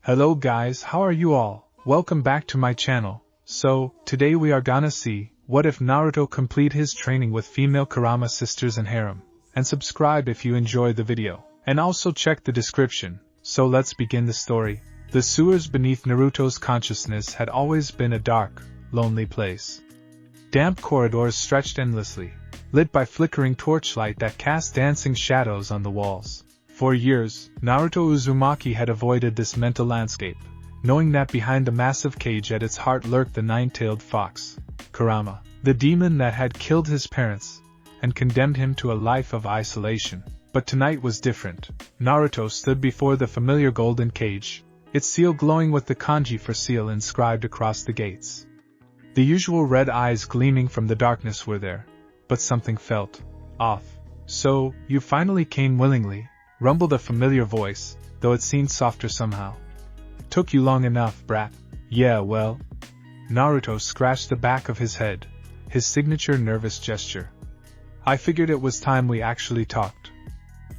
Hello guys, how are you all? Welcome back to my channel. So, today we are gonna see, what if Naruto complete his training with female Kurama sisters and Harem. And subscribe if you enjoyed the video. And also check the description. So let's begin the story. The sewers beneath Naruto's consciousness had always been a dark, lonely place. Damp corridors stretched endlessly, lit by flickering torchlight that cast dancing shadows on the walls. For years, Naruto Uzumaki had avoided this mental landscape, knowing that behind the massive cage at its heart lurked the nine-tailed fox, Kurama, the demon that had killed his parents and condemned him to a life of isolation. But tonight was different. Naruto stood before the familiar golden cage, its seal glowing with the kanji for seal inscribed across the gates. The usual red eyes gleaming from the darkness were there, but something felt off. "So, you finally came willingly," rumbled a familiar voice, though it seemed softer somehow. "Took you long enough, brat." "Yeah, well." Naruto scratched the back of his head, his signature nervous gesture. "I figured it was time we actually talked.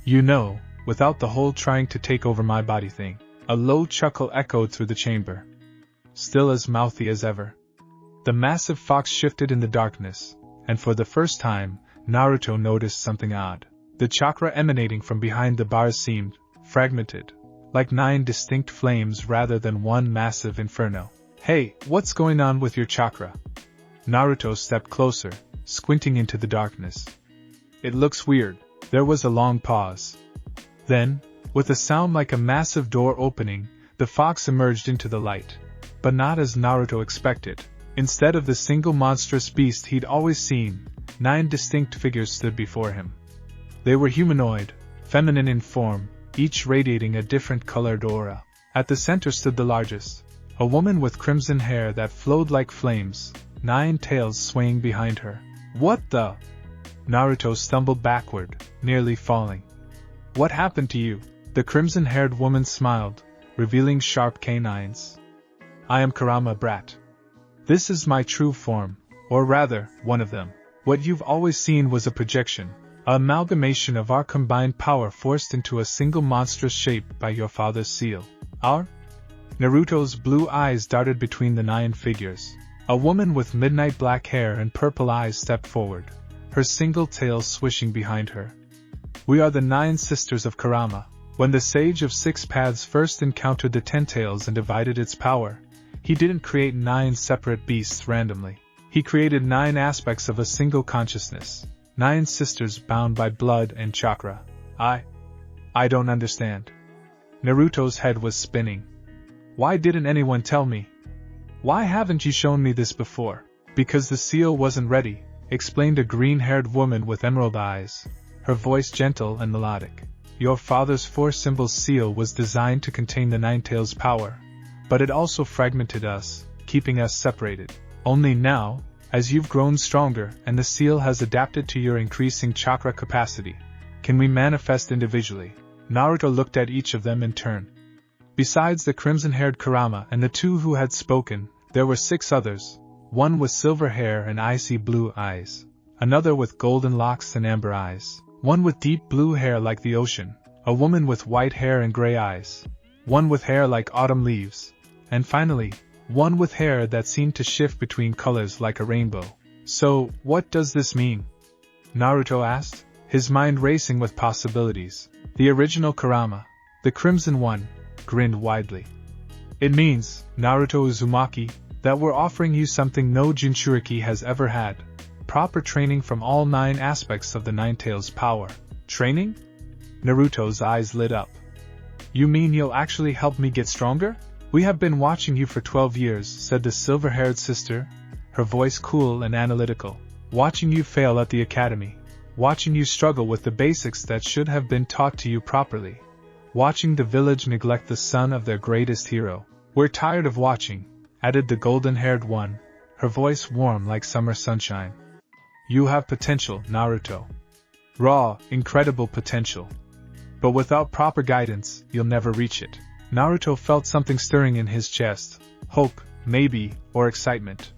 You know, without the whole trying to take over my body thing." A low chuckle echoed through the chamber. Still as mouthy as ever. The massive fox shifted in the darkness, and for the first time, Naruto noticed something odd. The chakra emanating from behind the bars seemed fragmented, like 9 distinct flames rather than one massive inferno. "Hey, what's going on with your chakra?" Naruto stepped closer, squinting into the darkness. "It looks weird." There was a long pause. Then, with a sound like a massive door opening, the fox emerged into the light. But not as Naruto expected. Instead of the single monstrous beast he'd always seen, 9 distinct figures stood before him. They were humanoid, feminine in form, each radiating a different colored aura. At the center stood the largest, a woman with crimson hair that flowed like flames, 9 tails swaying behind her. "What the?" Naruto stumbled backward, nearly falling. "What happened to you?" The crimson-haired woman smiled, revealing sharp canines. "I am Kurama, brat. This is my true form, or rather, one of them. What you've always seen was a projection, an amalgamation of our combined power forced into a single monstrous shape by your father's seal." "Our?" Naruto's blue eyes darted between the 9 figures. A woman with midnight black hair and purple eyes stepped forward, her single tail swishing behind her. "We are the 9 sisters of Kurama. When the Sage of 6 Paths first encountered the 10 tails and divided its power, he didn't create 9 separate beasts randomly. He created 9 aspects of a single consciousness. 9 sisters bound by blood and chakra." I don't understand." Naruto's head was spinning. "Why didn't anyone tell me? Why haven't you shown me this before?" "Because the seal wasn't ready," explained a green-haired woman with emerald eyes, her voice gentle and melodic. "Your father's 4-symbol seal was designed to contain the 9 tails' power, but it also fragmented us, keeping us separated. Only now, as you've grown stronger and the seal has adapted to your increasing chakra capacity, can we manifest individually." Naruto looked at each of them in turn. Besides the crimson-haired Kurama and the 2 who had spoken, there were 6 others, one with silver hair and icy blue eyes, another with golden locks and amber eyes, one with deep blue hair like the ocean, a woman with white hair and gray eyes, one with hair like autumn leaves, and finally, one with hair that seemed to shift between colors like a rainbow. "So, what does this mean?" Naruto asked, his mind racing with possibilities. The original Kurama, the crimson one, grinned widely. "It means, Naruto Uzumaki, that we're offering you something no Jinchuriki has ever had. Proper training from all 9 aspects of the 9 tails' power." "Training?" Naruto's eyes lit up. "You mean you'll actually help me get stronger?" "We have been watching you for 12 years, said the silver-haired sister, her voice cool and analytical. "Watching you fail at the academy. Watching you struggle with the basics that should have been taught to you properly. Watching the village neglect the son of their greatest hero. We're tired of watching," added the golden-haired one, her voice warm like summer sunshine. "You have potential, Naruto. Raw, incredible potential. But without proper guidance, you'll never reach it." Naruto felt something stirring in his chest, hope, maybe, or excitement.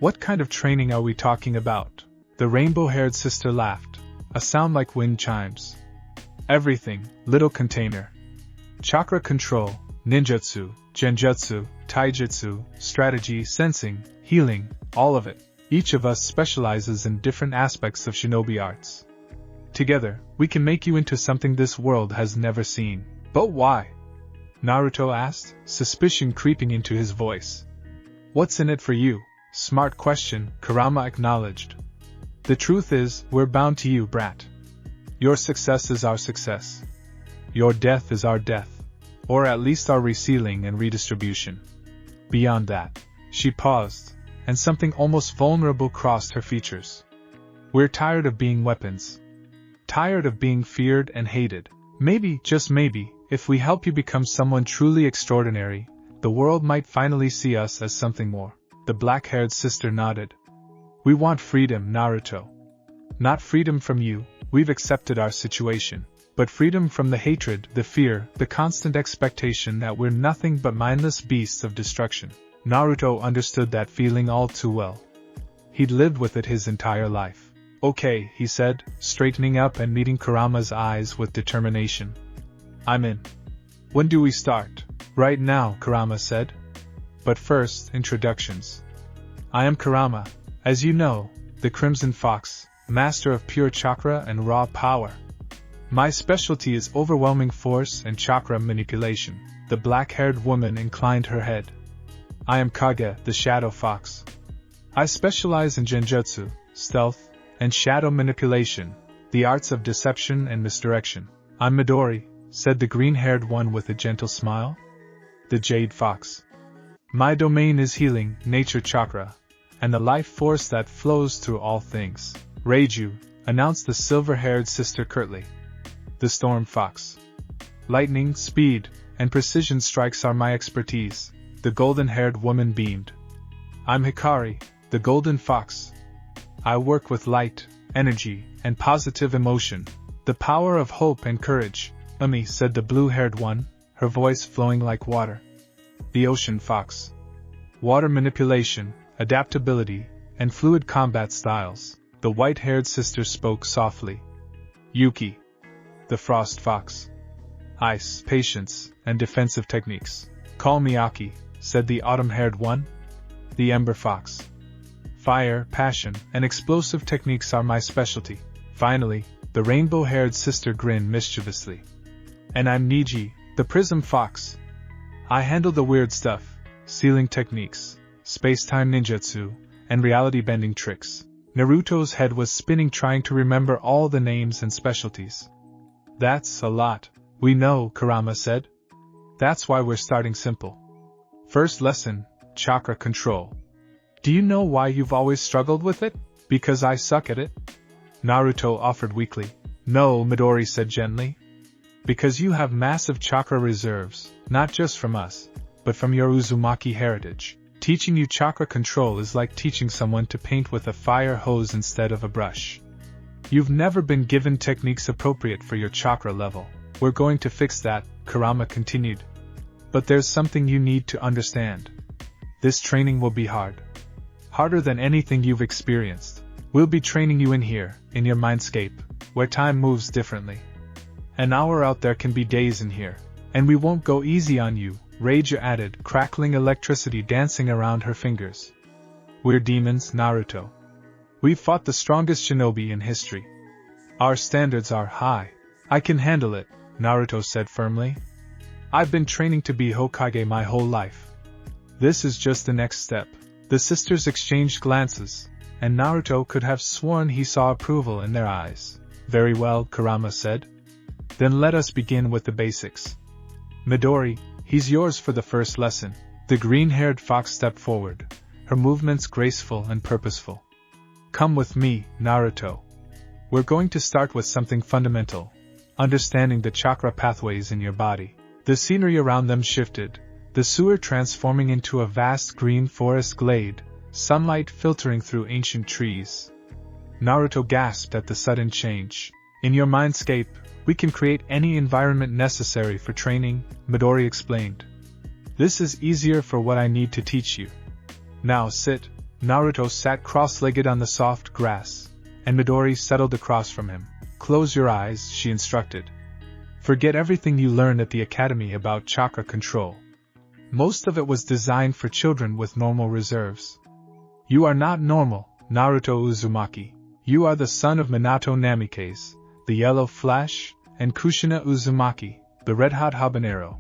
"What kind of training are we talking about?" The rainbow-haired sister laughed, a sound like wind chimes. "Everything, little container. Chakra control, ninjutsu, genjutsu, taijutsu, strategy, sensing, healing, all of it. Each of us specializes in different aspects of shinobi arts. Together, we can make you into something this world has never seen. But why? Naruto asked, suspicion creeping into his voice. What's in it for you? Smart question, Kurama acknowledged. The truth is, we're bound to you, brat. Your success is our success. Your death is our death. Or at least our resealing and redistribution. Beyond that, she paused, and something almost vulnerable crossed her features. We're tired of being weapons. Tired of being feared and hated. Maybe, just maybe, if we help you become someone truly extraordinary, the world might finally see us as something more. The black-haired sister nodded. We want freedom, Naruto. Not freedom from you, we've accepted our situation. But freedom from the hatred, the fear, the constant expectation that we're nothing but mindless beasts of destruction. Naruto understood that feeling all too well. He'd lived with it his entire life. Okay, he said, straightening up and meeting Kurama's eyes with determination. I'm in. When do we start? Right now, Kurama said. But first, introductions. I am Kurama, as you know, the Crimson Fox, master of pure chakra and raw power. My specialty is overwhelming force and chakra manipulation. The black-haired woman inclined her head. I am Kage, the Shadow Fox. I specialize in Genjutsu, stealth, and shadow manipulation, the arts of deception and misdirection. I'm Midori, said the green-haired one with a gentle smile. The Jade Fox. My domain is healing, nature chakra, and the life force that flows through all things. Reiju, announced the silver-haired sister curtly. The Storm Fox. Lightning, speed, and precision strikes are my expertise. The golden-haired woman beamed. I'm Hikari, the Golden Fox. I work with light, energy, and positive emotion. The power of hope and courage. Umi, said the blue-haired one, her voice flowing like water. The Ocean Fox. Water manipulation, adaptability, and fluid combat styles. The white-haired sister spoke softly. Yuki. The Frost Fox. Ice, patience, and defensive techniques. Call me Aki, said the autumn-haired one. The Ember Fox. Fire, passion, and explosive techniques are my specialty. Finally, the rainbow-haired sister grinned mischievously. And I'm Niji, the Prism Fox. I handle the weird stuff, sealing techniques, space-time ninjutsu, and reality-bending tricks. Naruto's head was spinning trying to remember all the names and specialties. That's a lot. We know, Kurama said. That's why we're starting simple. First lesson, chakra control. Do you know why you've always struggled with it? Because I suck at it? Naruto offered weakly. No, Midori said gently. Because you have massive chakra reserves, not just from us, but from your Uzumaki heritage. Teaching you chakra control is like teaching someone to paint with a fire hose instead of a brush. You've never been given techniques appropriate for your chakra level. We're going to fix that, Kurama continued. But there's something you need to understand. This training will be hard. Harder than anything you've experienced. We'll be training you in here, in your mindscape, where time moves differently. An hour out there can be days in here. And we won't go easy on you, Reiju added, crackling electricity dancing around her fingers. We're demons, Naruto. We've fought the strongest shinobi in history. Our standards are high. I can handle it, Naruto said firmly. I've been training to be Hokage my whole life. This is just the next step. The sisters exchanged glances, and Naruto could have sworn he saw approval in their eyes. Very well, Kurama said. Then let us begin with the basics. Midori, he's yours for the first lesson. The green-haired fox stepped forward, her movements graceful and purposeful. Come with me, Naruto. We're going to start with something fundamental, understanding the chakra pathways in your body. The scenery around them shifted, the sewer transforming into a vast green forest glade, sunlight filtering through ancient trees. Naruto gasped at the sudden change. In your mindscape, we can create any environment necessary for training, Midori explained. This is easier for what I need to teach you. Now sit. Naruto sat cross-legged on the soft grass, and Midori settled across from him. Close your eyes, she instructed. Forget everything you learned at the academy about chakra control. Most of it was designed for children with normal reserves. You are not normal, Naruto Uzumaki. You are the son of Minato Namikaze, the Yellow Flash, and Kushina Uzumaki, the Red-Hot Habanero.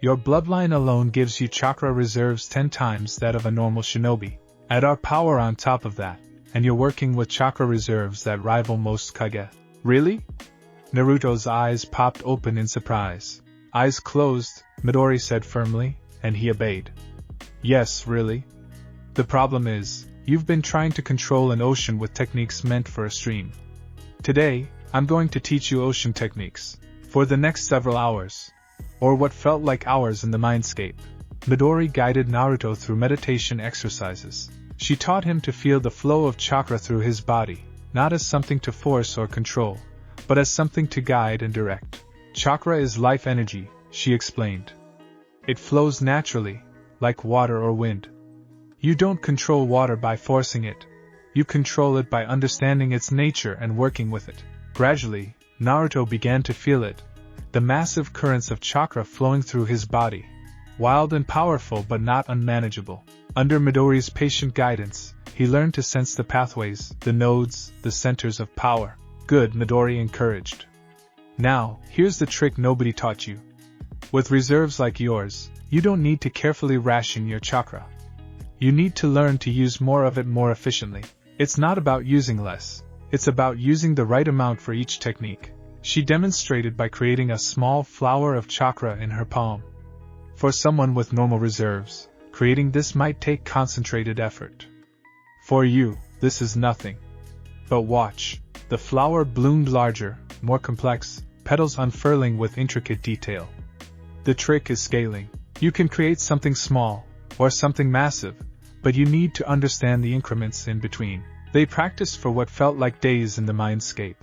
Your bloodline alone gives you chakra reserves 10 times that of a normal shinobi. Add our power on top of that, and you're working with chakra reserves that rival most Kage. Really? Naruto's eyes popped open in surprise. Eyes closed, Midori said firmly, and he obeyed. Yes, really? The problem is, you've been trying to control an ocean with techniques meant for a stream. Today, I'm going to teach you ocean techniques. For the next several hours. Or what felt like hours in the mindscape. Midori guided Naruto through meditation exercises. She taught him to feel the flow of chakra through his body, not as something to force or control, but as something to guide and direct. Chakra is life energy, she explained. It flows naturally, like water or wind. You don't control water by forcing it. You control it by understanding its nature and working with it. Gradually, Naruto began to feel it, the massive currents of chakra flowing through his body. Wild and powerful but not unmanageable. Under Midori's patient guidance, he learned to sense the pathways, the nodes, the centers of power. Good, Midori encouraged. Now, here's the trick nobody taught you. With reserves like yours, you don't need to carefully ration your chakra. You need to learn to use more of it more efficiently. It's not about using less. It's about using the right amount for each technique. She demonstrated by creating a small flower of chakra in her palm. For someone with normal reserves, creating this might take concentrated effort. For you, this is nothing. But watch, the flower bloomed larger, more complex, petals unfurling with intricate detail. The trick is scaling. You can create something small, or something massive, but you need to understand the increments in between. They practiced for what felt like days in the mindscape.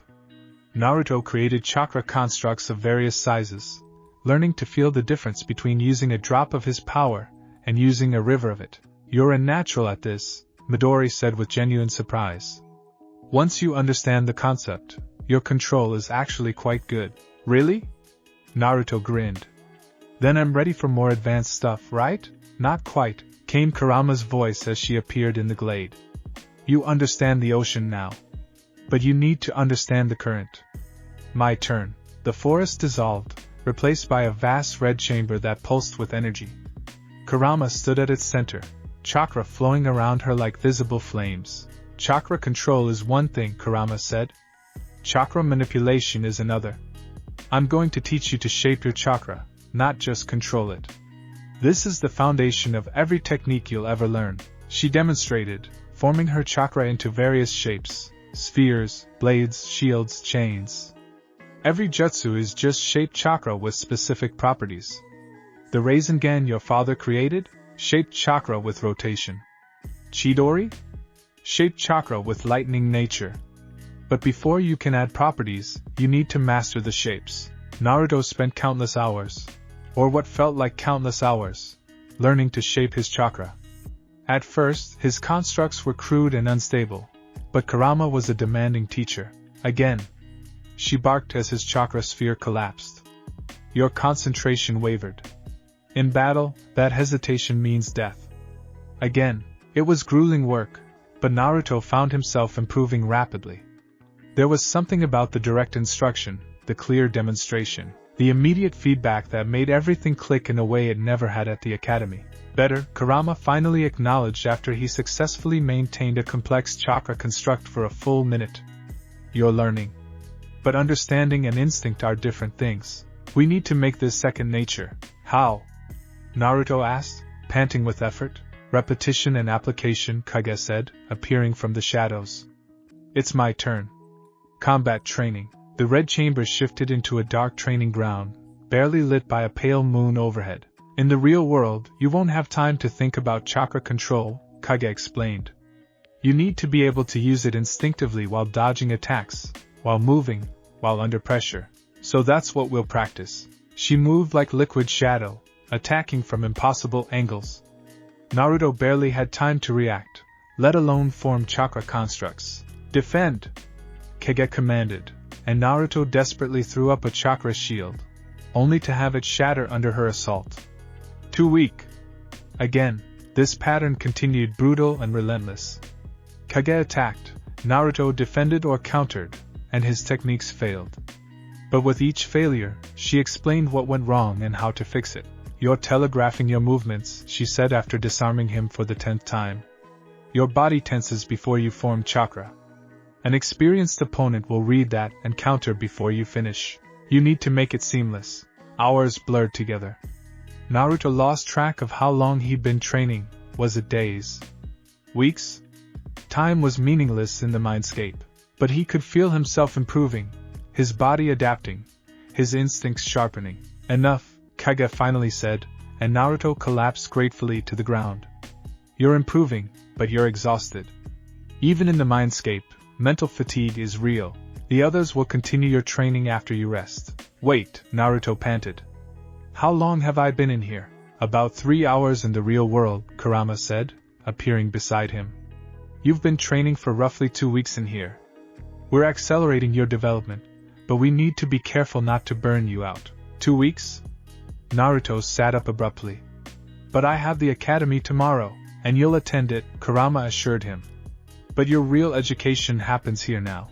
Naruto created chakra constructs of various sizes, learning to feel the difference between using a drop of his power and using a river of it. You're a natural at this, Midori said with genuine surprise. Once you understand the concept, your control is actually quite good. Really? Naruto grinned. Then I'm ready for more advanced stuff, right? Not quite, came Kurama's voice as she appeared in the glade. You understand the ocean now. But you need to understand the current. My turn. The forest dissolved, replaced by a vast red chamber that pulsed with energy. Kurama stood at its center, chakra flowing around her like visible flames. Chakra control is one thing, Kurama said. Chakra manipulation is another. I'm going to teach you to shape your chakra, not just control it. This is the foundation of every technique you'll ever learn. She demonstrated, forming her chakra into various shapes, spheres, blades, shields, chains. Every jutsu is just shaped chakra with specific properties. The Rasengan your father created? Shaped chakra with rotation. Chidori? Shaped chakra with lightning nature. But before you can add properties, you need to master the shapes. Naruto spent countless hours, or what felt like countless hours, learning to shape his chakra. At first, his constructs were crude and unstable, but Kurama was a demanding teacher. Again, she barked as his chakra sphere collapsed. Your concentration wavered. In battle, that hesitation means death. Again, it was grueling work, but Naruto found himself improving rapidly. There was something about the direct instruction, the clear demonstration, the immediate feedback that made everything click in a way it never had at the academy. Better, Kurama finally acknowledged after he successfully maintained a complex chakra construct for a full minute. You're learning. But understanding and instinct are different things. We need to make this second nature. How? Naruto asked, panting with effort. Repetition and application, Kage said, appearing from the shadows. It's my turn. Combat training. The red chamber shifted into a dark training ground, barely lit by a pale moon overhead. In the real world, you won't have time to think about chakra control, Kage explained. You need to be able to use it instinctively while dodging attacks, while moving, while under pressure. So that's what we'll practice. She moved like liquid shadow, attacking from impossible angles. Naruto barely had time to react, let alone form chakra constructs. Defend! Kage commanded. and Naruto desperately threw up a chakra shield, only to have it shatter under her assault. Too weak. Again, this pattern continued, brutal and relentless. Kage attacked, Naruto defended or countered, and his techniques failed. But with each failure, she explained what went wrong and how to fix it. "You're telegraphing your movements," she said after disarming him for the 10th time. "Your body tenses before you form chakra. An experienced opponent will read that and counter before you finish. You need to make it seamless." Hours blurred together. Naruto lost track of how long he'd been training. Was it days? Weeks? Time was meaningless in the mindscape. But he could feel himself improving, his body adapting, his instincts sharpening. "Enough," Kage finally said, and Naruto collapsed gratefully to the ground. "You're improving, but you're exhausted. Even in the mindscape, mental fatigue is real. The others will continue your training after you rest." "Wait," Naruto panted. "How long have I been in here?" "About 3 hours in the real world," Kurama said, appearing beside him. "You've been training for roughly 2 weeks in here. We're accelerating your development, but we need to be careful not to burn you out." 2 weeks? Naruto sat up abruptly. "But I have the academy tomorrow, and you'll attend it," Kurama assured him. "But your real education happens here now.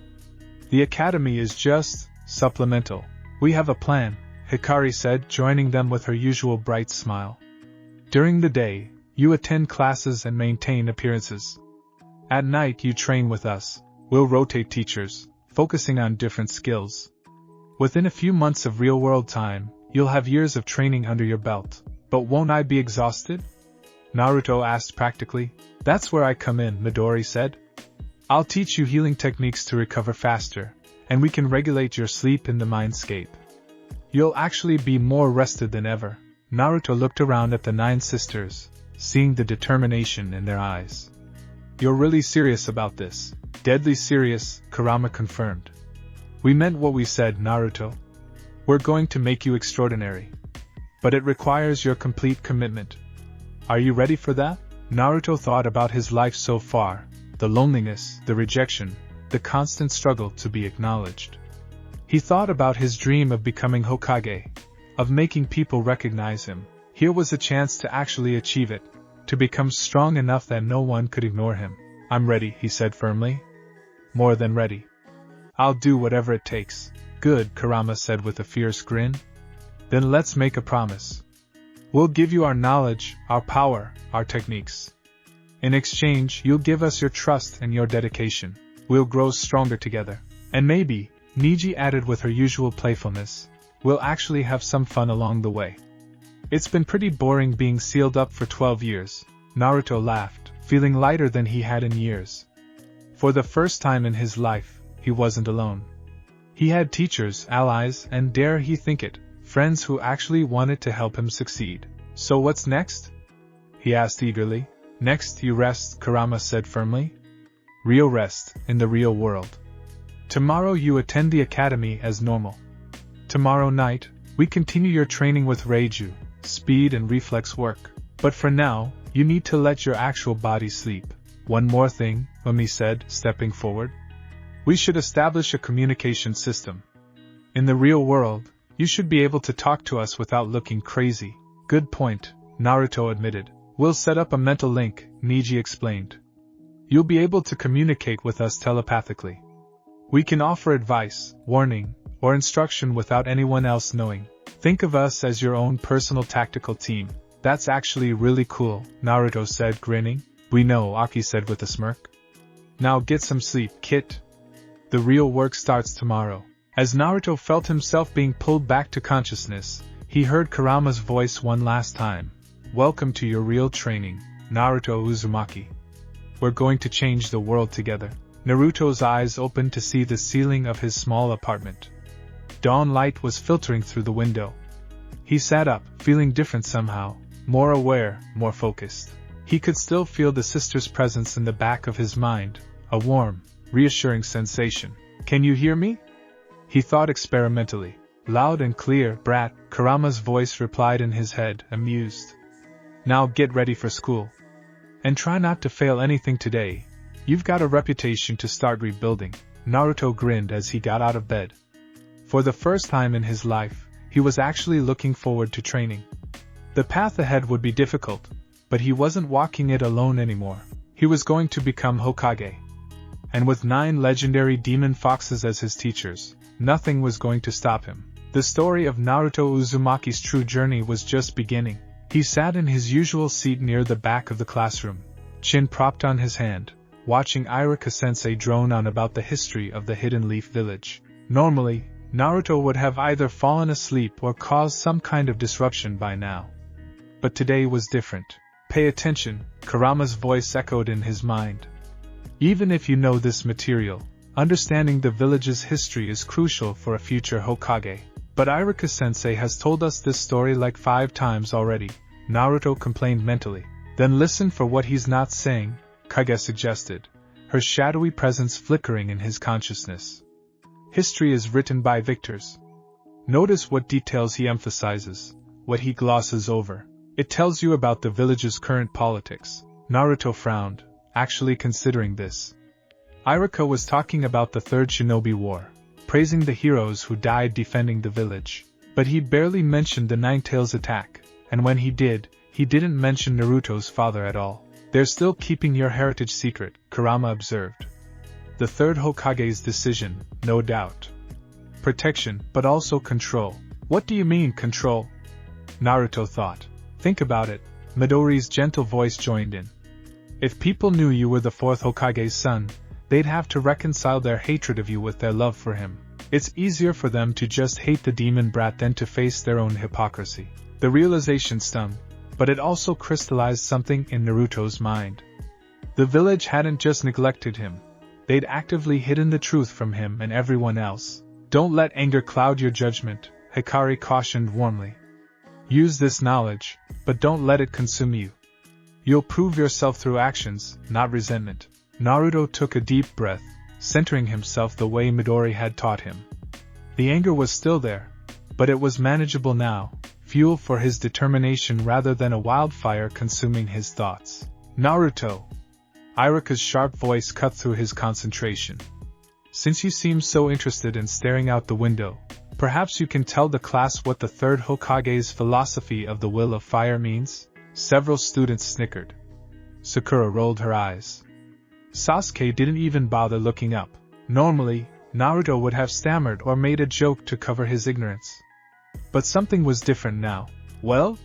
The academy is just supplemental. We have a plan," Hikari said, joining them with her usual bright smile. "During the day, you attend classes and maintain appearances. At night you train with us. We'll rotate teachers, focusing on different skills. Within a few months of real-world time, you'll have years of training under your belt. But won't I be exhausted?" Naruto asked practically. "That's where I come in," Midori said. "I'll teach you healing techniques to recover faster, and we can regulate your sleep in the mindscape. You'll actually be more rested than ever." Naruto looked around at the 9 sisters, seeing the determination in their eyes. "You're really serious about this?" "Deadly serious," Kurama confirmed. "We meant what we said, Naruto. We're going to make you extraordinary. But it requires your complete commitment. Are you ready for that?" Naruto thought about his life so far, the loneliness, the rejection, the constant struggle to be acknowledged. He thought about his dream of becoming Hokage, of making people recognize him. Here was a chance to actually achieve it, to become strong enough that no one could ignore him. "I'm ready," he said firmly. "More than ready. I'll do whatever it takes." "Good," Kurama said with a fierce grin. "Then let's make a promise. We'll give you our knowledge, our power, our techniques. In exchange, you'll give us your trust and your dedication. We'll grow stronger together. And maybe," Niji added with her usual playfulness, "we'll actually have some fun along the way. It's been pretty boring being sealed up for 12 years. Naruto laughed, feeling lighter than he had in years. For the first time in his life, he wasn't alone. He had teachers, allies, and dare he think it, friends who actually wanted to help him succeed. "So what's next?" he asked eagerly. "Next you rest," Kurama said firmly. "Real rest, in the real world. Tomorrow you attend the academy as normal. Tomorrow night, we continue your training with Reiju, speed and reflex work. But for now, you need to let your actual body sleep. One more thing," Umi said, stepping forward. "We should establish a communication system. In the real world, you should be able to talk to us without looking crazy." "Good point," Naruto admitted. "We'll set up a mental link," Niji explained. "You'll be able to communicate with us telepathically. We can offer advice, warning, or instruction without anyone else knowing. Think of us as your own personal tactical team." "That's actually really cool," Naruto said, grinning. "We know," Aki said with a smirk. "Now get some sleep, Kit. The real work starts tomorrow." As Naruto felt himself being pulled back to consciousness, he heard Kurama's voice one last time. "Welcome to your real training, Naruto Uzumaki. We're going to change the world together." Naruto's eyes opened to see the ceiling of his small apartment. Dawn light was filtering through the window. He sat up, feeling different somehow, more aware, more focused. He could still feel the sister's presence in the back of his mind, a warm, reassuring sensation. "Can you hear me?" he thought experimentally. "Loud and clear, brat," Kurama's voice replied in his head, amused. "Now get ready for school. And try not to fail anything today. You've got a reputation to start rebuilding." Naruto grinned as he got out of bed. For the first time in his life, he was actually looking forward to training. The path ahead would be difficult, but he wasn't walking it alone anymore. He was going to become Hokage. And with 9 legendary demon foxes as his teachers, nothing was going to stop him. The story of Naruto Uzumaki's true journey was just beginning. He sat in his usual seat near the back of the classroom, chin propped on his hand, watching Iruka-sensei drone on about the history of the Hidden Leaf Village. Normally, Naruto would have either fallen asleep or caused some kind of disruption by now. But today was different. Pay attention, Kurama's voice echoed in his mind. Even if you know this material, understanding the village's history is crucial for a future Hokage. But Iruka-sensei has told us this story like 5 times already, Naruto complained mentally. Then listen for what he's not saying, Kage suggested, her shadowy presence flickering in his consciousness. History is written by victors. Notice what details he emphasizes, what he glosses over. It tells you about the village's current politics. Naruto frowned, actually considering this. Iruka was talking about the Third Shinobi War, praising the heroes who died defending the village. But he barely mentioned the Nine-Tails attack, and when he did, he didn't mention Naruto's father at all. They're still keeping your heritage secret, Kurama observed. The third Hokage's decision, no doubt. Protection, but also control. What do you mean, control? Naruto thought. Think about it, Midori's gentle voice joined in. If people knew you were the 4th Hokage's son, they'd have to reconcile their hatred of you with their love for him. It's easier for them to just hate the demon brat than to face their own hypocrisy. The realization stung, but it also crystallized something in Naruto's mind. The village hadn't just neglected him, they'd actively hidden the truth from him and everyone else. Don't let anger cloud your judgment, Hikari cautioned warmly. Use this knowledge, but don't let it consume you. You'll prove yourself through actions, not resentment. Naruto took a deep breath, centering himself the way Midori had taught him. The anger was still there, but it was manageable now, fuel for his determination rather than a wildfire consuming his thoughts. Naruto! Iruka's sharp voice cut through his concentration. Since you seem so interested in staring out the window, perhaps you can tell the class what the third Hokage's philosophy of the will of fire means? Several students snickered. Sakura rolled her eyes. Sasuke didn't even bother looking up. Normally, Naruto would have stammered or made a joke to cover his ignorance. But something was different now. Well?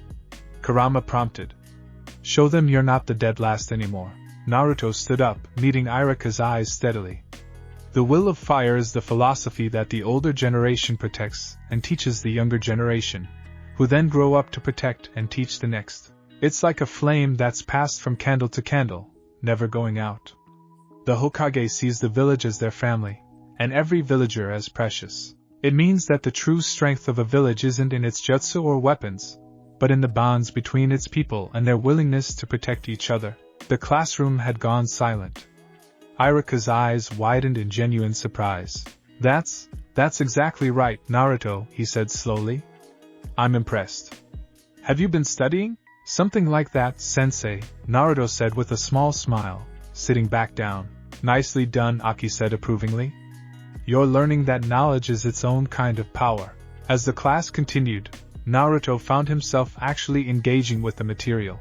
Kurama prompted. Show them you're not the dead last anymore. Naruto stood up, meeting Iruka's eyes steadily. The will of fire is the philosophy that the older generation protects and teaches the younger generation, who then grow up to protect and teach the next. It's like a flame that's passed from candle to candle, never going out. The Hokage sees the village as their family, and every villager as precious. It means that the true strength of a village isn't in its jutsu or weapons, but in the bonds between its people and their willingness to protect each other. The classroom had gone silent. Iruka's eyes widened in genuine surprise. That's exactly right, Naruto, he said slowly. I'm impressed. Have you been studying? Something like that, sensei, Naruto said with a small smile, sitting back down. Nicely done, Aki said approvingly. You're learning that knowledge is its own kind of power. As the class continued, Naruto found himself actually engaging with the material.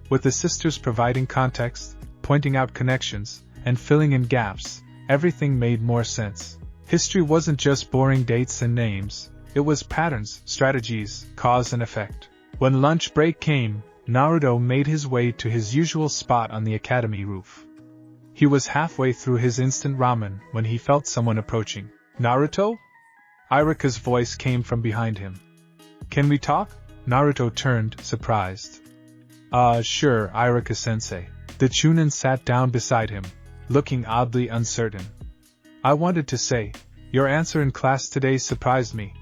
With the sisters providing context, pointing out connections, and filling in gaps, everything made more sense. History wasn't just boring dates and names, it was patterns, strategies, cause and effect. When lunch break came, Naruto made his way to his usual spot on the academy roof. He was halfway through his instant ramen when he felt someone approaching. Naruto? Iruka's voice came from behind him. Can we talk? Naruto turned, surprised. Sure, Iruka-sensei. The Chunin sat down beside him, looking oddly uncertain. I wanted to say, your answer in class today surprised me.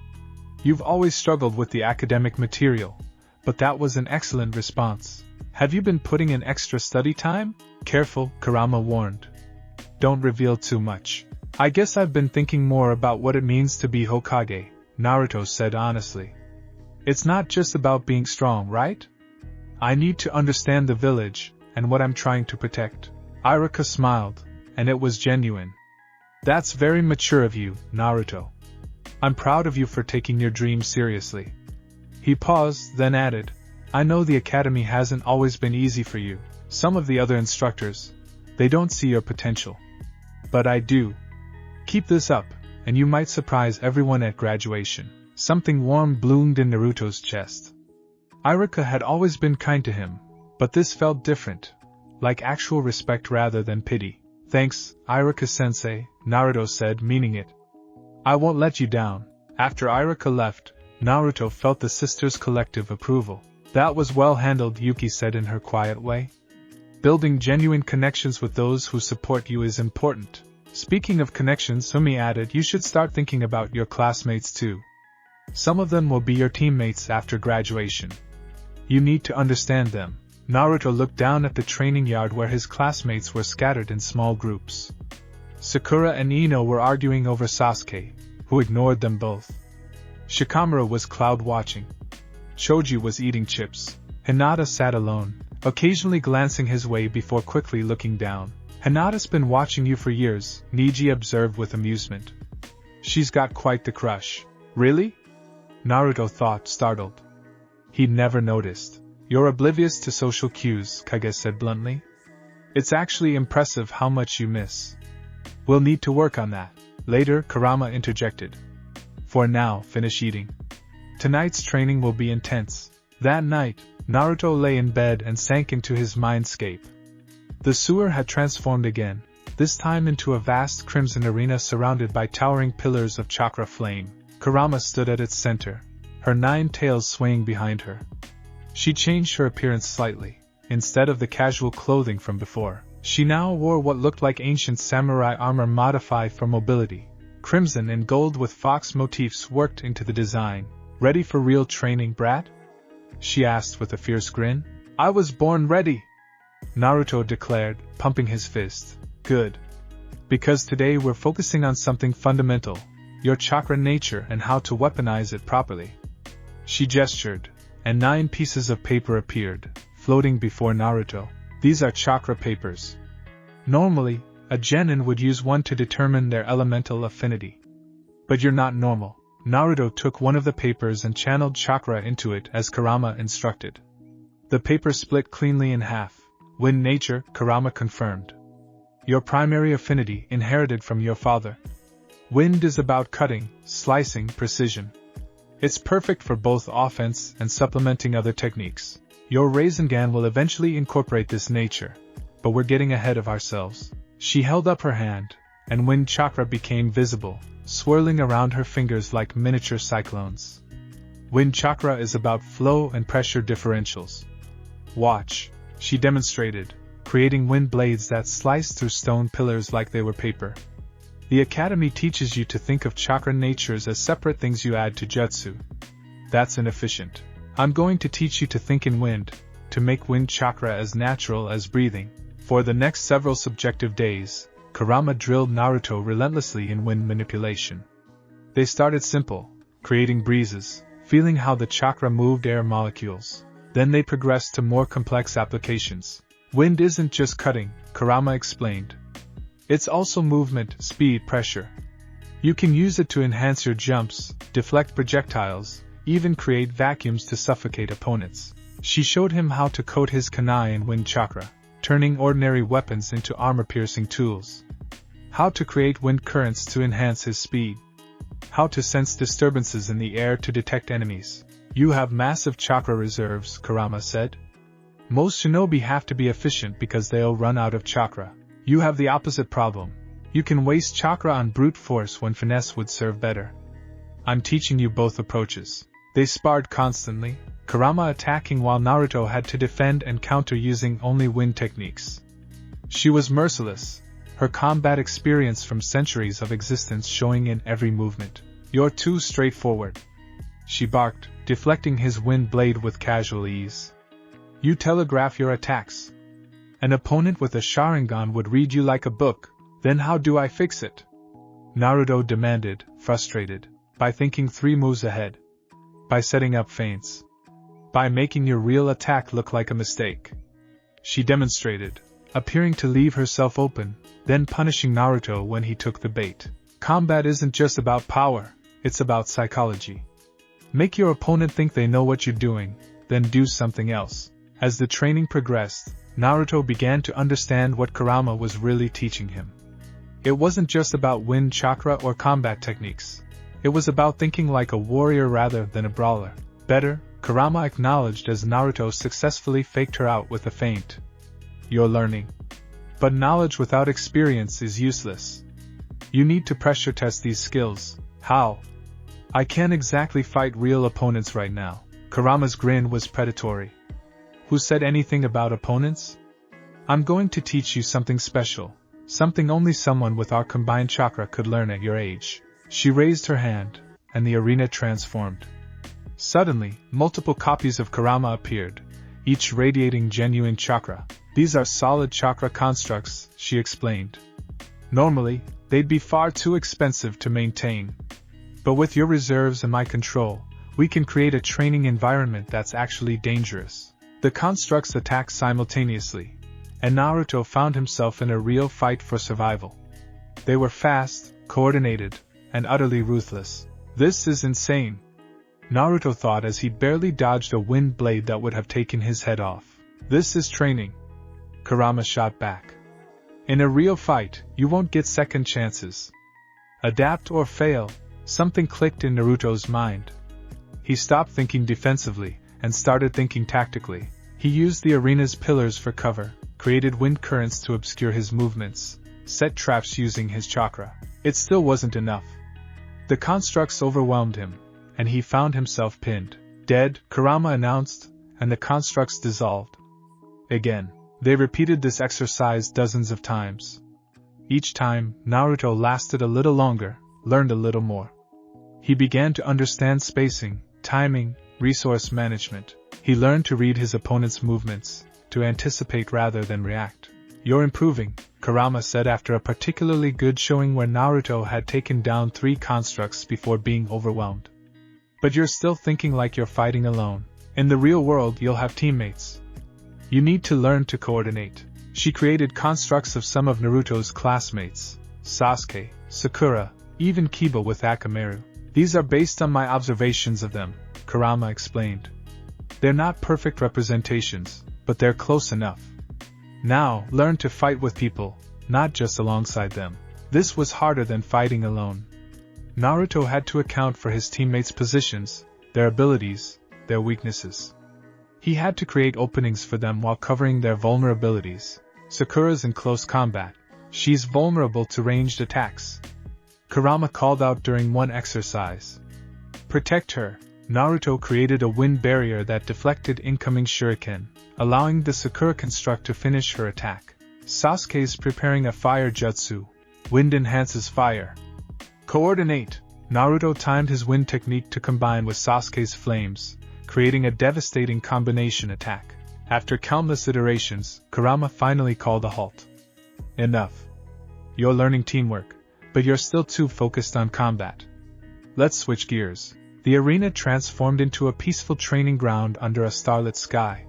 You've always struggled with the academic material, but that was an excellent response. Have you been putting in extra study time? Careful, Kurama warned. Don't reveal too much. I guess I've been thinking more about what it means to be Hokage, Naruto said honestly. It's not just about being strong, right? I need to understand the village, and what I'm trying to protect. Iruka smiled, and it was genuine. That's very mature of you, Naruto. I'm proud of you for taking your dreams seriously. He paused, then added, I know the academy hasn't always been easy for you. Some of the other instructors, they don't see your potential. But I do. Keep this up, and you might surprise everyone at graduation. Something warm bloomed in Naruto's chest. Iruka had always been kind to him, but this felt different, like actual respect rather than pity. Thanks, Iruka-sensei, Naruto said, meaning it. I won't let you down. After Iruka left, Naruto felt the sisters' collective approval. That was well handled, Yuki said in her quiet way. Building genuine connections with those who support you is important. Speaking of connections, Sumi added, you should start thinking about your classmates too. Some of them will be your teammates after graduation. You need to understand them. Naruto looked down at the training yard where his classmates were scattered in small groups. Sakura and Ino were arguing over Sasuke, who ignored them both. Shikamaru was cloud-watching. Choji was eating chips. Hinata sat alone, occasionally glancing his way before quickly looking down. Hinata's been watching you for years, Niji observed with amusement. She's got quite the crush. Really? Naruto thought, startled. He'd never noticed. You're oblivious to social cues, Kage said bluntly. It's actually impressive how much you miss. We'll need to work on that. Later, Kurama interjected. For now, finish eating. Tonight's training will be intense. That night, Naruto lay in bed and sank into his mindscape. The sewer had transformed again, this time into a vast crimson arena surrounded by towering pillars of chakra flame. Kurama stood at its center, her 9 tails swaying behind her. She changed her appearance slightly. Instead of the casual clothing from before, she now wore what looked like ancient samurai armor modified for mobility. Crimson and gold with fox motifs worked into the design. Ready for real training, brat? She asked with a fierce grin. I was born ready, Naruto declared, pumping his fist. Good. Because today we're focusing on something fundamental, your chakra nature and how to weaponize it properly. She gestured, and 9 pieces of paper appeared, floating before Naruto. These are chakra papers. Normally, a genin would use one to determine their elemental affinity. But you're not normal. Naruto took one of the papers and channeled chakra into it as Kurama instructed. The paper split cleanly in half. Wind nature, Kurama confirmed. Your primary affinity inherited from your father. Wind is about cutting, slicing, precision. It's perfect for both offense and supplementing other techniques. Your Rasengan will eventually incorporate this nature, but we're getting ahead of ourselves. She held up her hand, and wind chakra became visible, swirling around her fingers like miniature cyclones. Wind chakra is about flow and pressure differentials. Watch, she demonstrated, creating wind blades that sliced through stone pillars like they were paper. The academy teaches you to think of chakra natures as separate things you add to jutsu. That's inefficient. I'm going to teach you to think in wind, to make wind chakra as natural as breathing. For the next several subjective days, Kurama drilled Naruto relentlessly in wind manipulation. They started simple, creating breezes, feeling how the chakra moved air molecules. Then they progressed to more complex applications. Wind isn't just cutting, Kurama explained. It's also movement, speed, pressure. You can use it to enhance your jumps, deflect projectiles, even create vacuums to suffocate opponents. She showed him how to coat his kunai in wind chakra, turning ordinary weapons into armor-piercing tools. How to create wind currents to enhance his speed. How to sense disturbances in the air to detect enemies. You have massive chakra reserves, Kurama said. Most shinobi have to be efficient because they'll run out of chakra. You have the opposite problem. You can waste chakra on brute force when finesse would serve better. I'm teaching you both approaches. They sparred constantly, Kurama attacking while Naruto had to defend and counter using only wind techniques. She was merciless, her combat experience from centuries of existence showing in every movement. You're too straightforward, she barked, deflecting his wind blade with casual ease. You telegraph your attacks. An opponent with a Sharingan would read you like a book, then how do I fix it? Naruto demanded, frustrated. By thinking 3 moves ahead. By setting up feints. By making your real attack look like a mistake. She demonstrated, appearing to leave herself open, then punishing Naruto when he took the bait. Combat isn't just about power, it's about psychology. Make your opponent think they know what you're doing, then do something else. As the training progressed, Naruto began to understand what Kurama was really teaching him. It wasn't just about wind chakra or combat techniques. It was about thinking like a warrior rather than a brawler. Better, Kurama acknowledged as Naruto successfully faked her out with a feint. You're learning. But knowledge without experience is useless. You need to pressure test these skills. How? I can't exactly fight real opponents right now. Kurama's grin was predatory. Who said anything about opponents? I'm going to teach you something special, something only someone with our combined chakra could learn at your age. She raised her hand, and the arena transformed. Suddenly, multiple copies of Kurama appeared, each radiating genuine chakra. These are solid chakra constructs, she explained. Normally, they'd be far too expensive to maintain. But with your reserves and my control, we can create a training environment that's actually dangerous. The constructs attacked simultaneously, and Naruto found himself in a real fight for survival. They were fast, coordinated, and utterly ruthless. This is insane, Naruto thought as he barely dodged a wind blade that would have taken his head off. This is training, Kurama shot back. In a real fight, you won't get second chances. Adapt or fail. Something clicked in Naruto's mind. He stopped thinking defensively and started thinking tactically. He used the arena's pillars for cover, created wind currents to obscure his movements, set traps using his chakra. It still wasn't enough. The constructs overwhelmed him, and he found himself pinned. Dead, Kurama announced, and the constructs dissolved. Again. They repeated this exercise dozens of times. Each time, Naruto lasted a little longer, learned a little more. He began to understand spacing, timing, resource management. He learned to read his opponent's movements, to anticipate rather than react. You're improving, Kurama said after a particularly good showing where Naruto had taken down 3 constructs before being overwhelmed. But you're still thinking like you're fighting alone. In the real world, you'll have teammates. You need to learn to coordinate. She created constructs of some of Naruto's classmates, Sasuke, Sakura, even Kiba with Akamaru. These are based on my observations of them, Kurama explained. They're not perfect representations, but they're close enough. Now, learn to fight with people, not just alongside them. This was harder than fighting alone. Naruto had to account for his teammates' positions, their abilities, their weaknesses. He had to create openings for them while covering their vulnerabilities. Sakura's in close combat. She's vulnerable to ranged attacks. Kurama called out during one exercise. Protect her. Naruto created a wind barrier that deflected incoming shuriken, allowing the Sakura construct to finish her attack. Sasuke's preparing a fire jutsu. Wind enhances fire. Coordinate. Naruto timed his wind technique to combine with Sasuke's flames, creating a devastating combination attack. After countless iterations, Kurama finally called a halt. Enough. You're learning teamwork, but you're still too focused on combat. Let's switch gears. The arena transformed into a peaceful training ground under a starlit sky.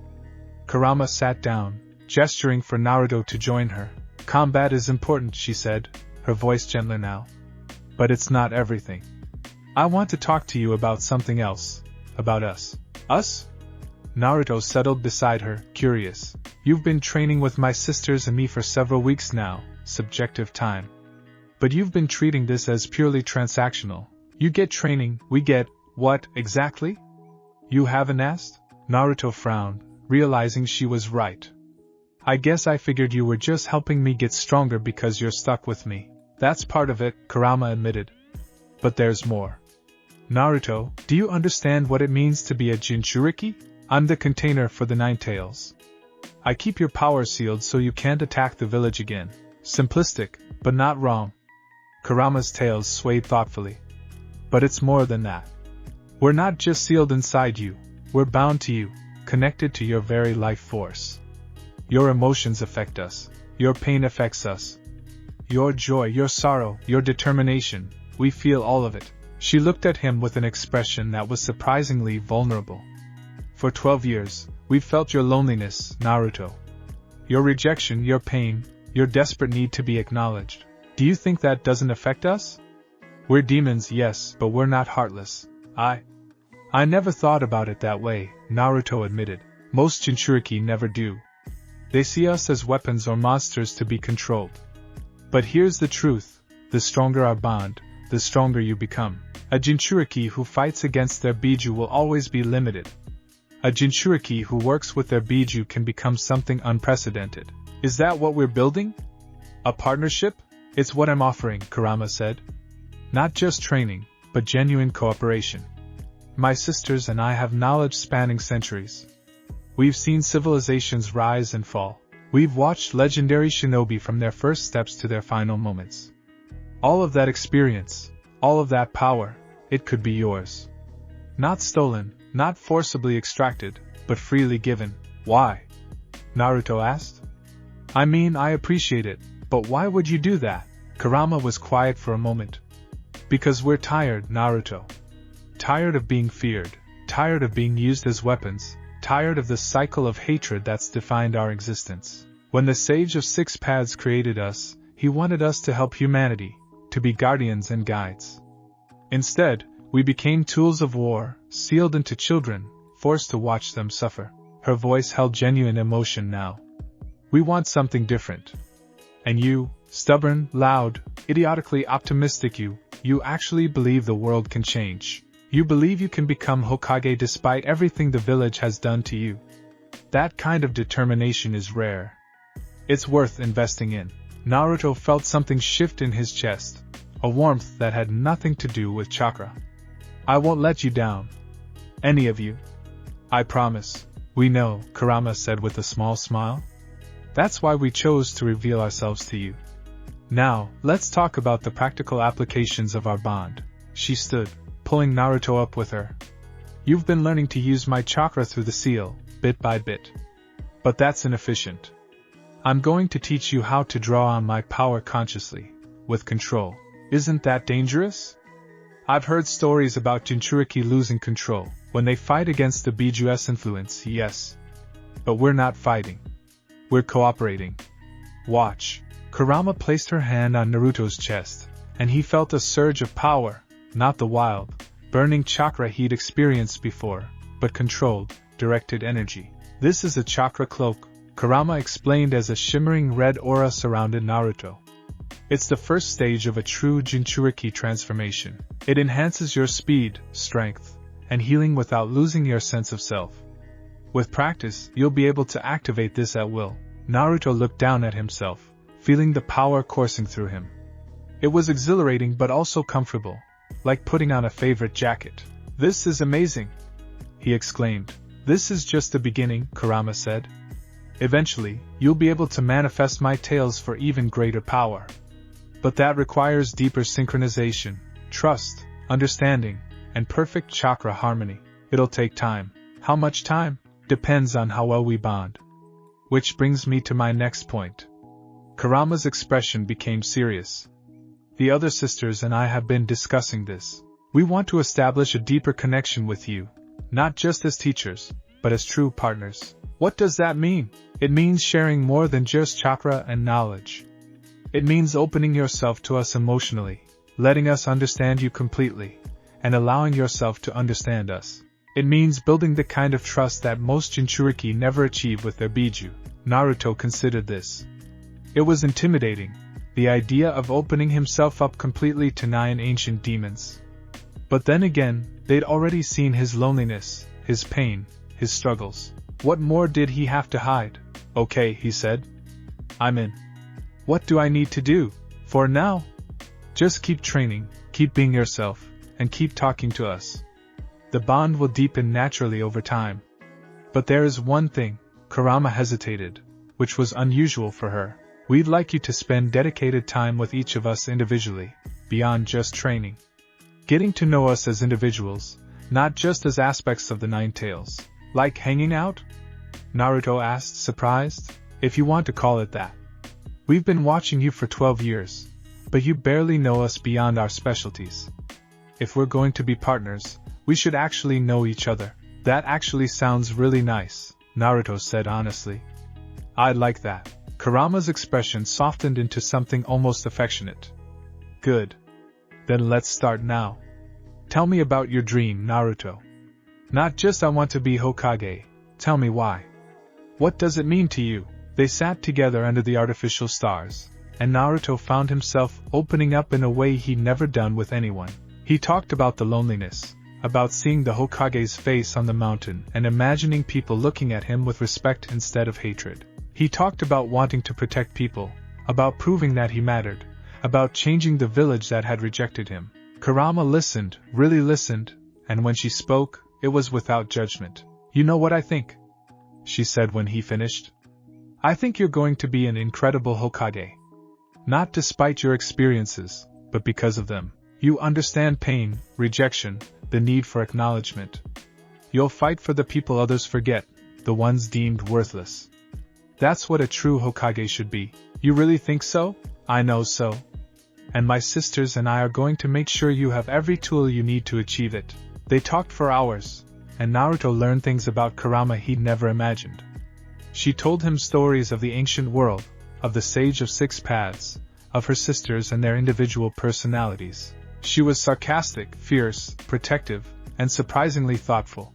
Kurama sat down, gesturing for Naruto to join her. Combat is important, she said, her voice gentler now. But it's not everything. I want to talk to you about something else. About us. Us? Naruto settled beside her, curious. You've been training with my sisters and me for several weeks now, subjective time. But you've been treating this as purely transactional. You get training, we get, what, exactly? You haven't asked? Naruto frowned, realizing she was right. I guess I figured you were just helping me get stronger because you're stuck with me. That's part of it, Kurama admitted. But there's more. Naruto, do you understand what it means to be a Jinchuriki? I'm the container for the Nine Tails. I keep your power sealed so you can't attack the village again. Simplistic, but not wrong. Kurama's tails swayed thoughtfully. But it's more than that. We're not just sealed inside you, we're bound to you, connected to your very life force. Your emotions affect us, your pain affects us. Your joy, your sorrow, your determination, we feel all of it. She looked at him with an expression that was surprisingly vulnerable. For 12 years, we've felt your loneliness, Naruto. Your rejection, your pain, your desperate need to be acknowledged. Do you think that doesn't affect us? We're demons, yes, but we're not heartless. I never thought about it that way, Naruto admitted. Most Jinchuriki never do. They see us as weapons or monsters to be controlled. But here's the truth, the stronger our bond, the stronger you become. A Jinchuriki who fights against their Biju will always be limited. A Jinchuriki who works with their Biju can become something unprecedented. Is that what we're building? A partnership? It's what I'm offering, Kurama said. Not just training, but genuine cooperation. My sisters and I have knowledge spanning centuries. We've seen civilizations rise and fall. We've watched legendary shinobi from their first steps to their final moments. All of that experience, all of that power, it could be yours. Not stolen, not forcibly extracted, but freely given. Why? Naruto asked. I mean, I appreciate it, but why would you do that? Kurama was quiet for a moment. Because we're tired, Naruto. Tired of being feared, tired of being used as weapons, tired of the cycle of hatred that's defined our existence. When the Sage of Six Paths created us, he wanted us to help humanity, to be guardians and guides. Instead, we became tools of war, sealed into children, forced to watch them suffer. Her voice held genuine emotion now. We want something different. And you, stubborn, loud, idiotically optimistic you actually believe the world can change. You believe you can become Hokage despite everything the village has done to you. That kind of determination is rare. It's worth investing in. Naruto felt something shift in his chest, a warmth that had nothing to do with chakra. I won't let you down. Any of you. I promise. We know, Kurama said with a small smile. That's why we chose to reveal ourselves to you. Now, let's talk about the practical applications of our bond. She stood, pulling Naruto up with her. You've been learning to use my chakra through the seal, bit by bit. But that's inefficient. I'm going to teach you how to draw on my power consciously, with control. Isn't that dangerous? I've heard stories about Jinchuriki losing control when they fight against the Biju's influence, yes. But we're not fighting. We're cooperating. Watch. Kurama placed her hand on Naruto's chest, and he felt a surge of power, not the wild, burning chakra he'd experienced before, but controlled, directed energy. This is a chakra cloak, Kurama explained as a shimmering red aura surrounded Naruto. It's the first stage of a true Jinchuriki transformation. It enhances your speed, strength, and healing without losing your sense of self. With practice, you'll be able to activate this at will. Naruto looked down at himself, feeling the power coursing through him. It was exhilarating but also comfortable, like putting on a favorite jacket. This is amazing, he exclaimed. This is just the beginning, Kurama said. Eventually, you'll be able to manifest my tales for even greater power. But that requires deeper synchronization, trust, understanding, and perfect chakra harmony. It'll take time. How much time? Depends on how well we bond. Which brings me to my next point. Kurama's expression became serious. The other sisters and I have been discussing this. We want to establish a deeper connection with you, not just as teachers, but as true partners. What does that mean? It means sharing more than just chakra and knowledge. It means opening yourself to us emotionally, letting us understand you completely, and allowing yourself to understand us. It means building the kind of trust that most Jinchuriki never achieve with their Biju. Naruto considered this. It was intimidating, the idea of opening himself up completely to 9 ancient demons. But then again, they'd already seen his loneliness, his pain, his struggles. What more did he have to hide? Okay, he said. I'm in. What do I need to do? For now? Just keep training, keep being yourself, and keep talking to us. The bond will deepen naturally over time. But there is one thing, Kurama hesitated, which was unusual for her. We'd like you to spend dedicated time with each of us individually, beyond just training. Getting to know us as individuals, not just as aspects of the 9 tails. Like hanging out? Naruto asked, surprised. If you want to call it that. We've been watching you for 12 years, but you barely know us beyond our specialties. If we're going to be partners, we should actually know each other. That actually sounds really nice, Naruto said honestly. I'd like that. Kurama's expression softened into something almost affectionate. Good. Then let's start now. Tell me about your dream, Naruto. Not just I want to be Hokage, tell me why. What does it mean to you? They sat together under the artificial stars, and Naruto found himself opening up in a way he'd never done with anyone. He talked about the loneliness, about seeing the Hokage's face on the mountain and imagining people looking at him with respect instead of hatred. He talked about wanting to protect people, about proving that he mattered, about changing the village that had rejected him. Kurama listened, really listened, and when she spoke, it was without judgment. You know what I think? She said when he finished. I think you're going to be an incredible Hokage. Not despite your experiences, but because of them. You understand pain, rejection, the need for acknowledgement. You'll fight for the people others forget, the ones deemed worthless. That's what a true Hokage should be. You really think so? I know so. And my sisters and I are going to make sure you have every tool you need to achieve it. They talked for hours, and Naruto learned things about Kurama he'd never imagined. She told him stories of the ancient world, of the Sage of Six Paths, of her sisters and their individual personalities. She was sarcastic, fierce, protective, and surprisingly thoughtful.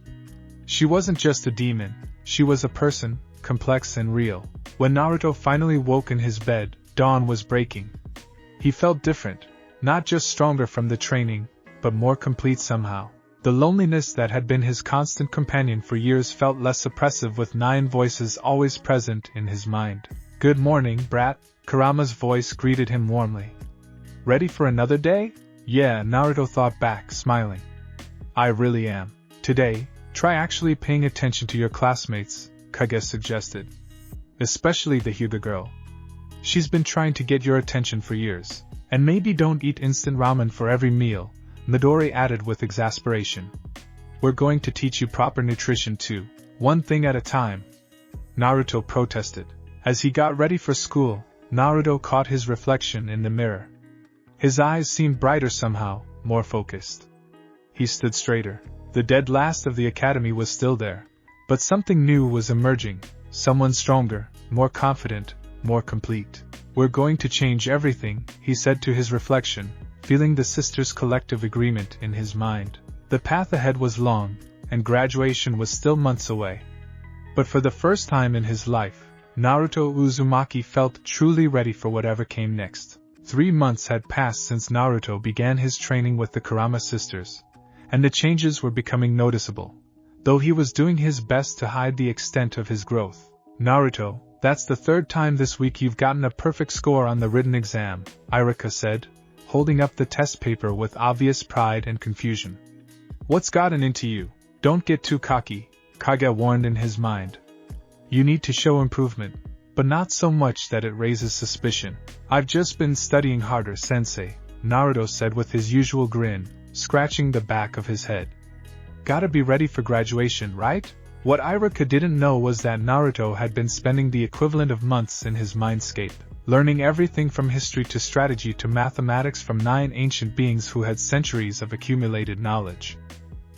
She wasn't just a demon, she was a person, complex and real. When Naruto finally woke in his bed, dawn was breaking. He felt different, not just stronger from the training, but more complete somehow. The loneliness that had been his constant companion for years felt less oppressive with 9 voices always present in his mind. Good morning, brat, Kurama's voice greeted him warmly. Ready for another day? Yeah, Naruto thought back, smiling. I really am. Today, try actually paying attention to your classmates, Kage suggested. Especially the Hyuga girl. She's been trying to get your attention for years. And maybe don't eat instant ramen for every meal, Midori added with exasperation. We're going to teach you proper nutrition too, one thing at a time. Naruto protested. As he got ready for school, Naruto caught his reflection in the mirror. His eyes seemed brighter somehow, more focused. He stood straighter. The dead last of the academy was still there, but something new was emerging, someone stronger, more confident, more complete. We're going to change everything, he said to his reflection, feeling the sisters' collective agreement in his mind. The path ahead was long, and graduation was still months away. But for the first time in his life, Naruto Uzumaki felt truly ready for whatever came next. 3 months had passed since Naruto began his training with the Kurama sisters, and the changes were becoming noticeable, though he was doing his best to hide the extent of his growth. Naruto, that's the 3rd time this week you've gotten a perfect score on the written exam, Irika said, holding up the test paper with obvious pride and confusion. What's gotten into you? Don't get too cocky, Kage warned in his mind. You need to show improvement, but not so much that it raises suspicion. I've just been studying harder, sensei, Naruto said with his usual grin, scratching the back of his head. Gotta be ready for graduation, right? What Irika didn't know was that Naruto had been spending the equivalent of months in his mindscape, learning everything from history to strategy to mathematics from 9 ancient beings who had centuries of accumulated knowledge.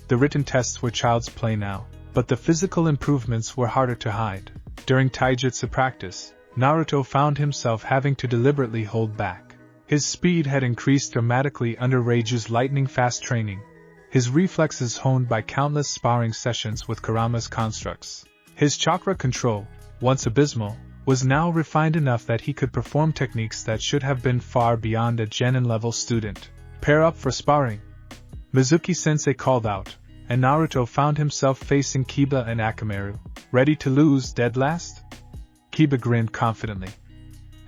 The written tests were child's play now, but the physical improvements were harder to hide. During taijutsu practice, Naruto found himself having to deliberately hold back. His speed had increased dramatically under Reiju's lightning-fast training, his reflexes honed by countless sparring sessions with Kurama's constructs. His chakra control, once abysmal, was now refined enough that he could perform techniques that should have been far beyond a genin-level student. Pair up for sparring, Mizuki-sensei called out, and Naruto found himself facing Kiba and Akamaru. Ready to lose, dead last? Kiba grinned confidently.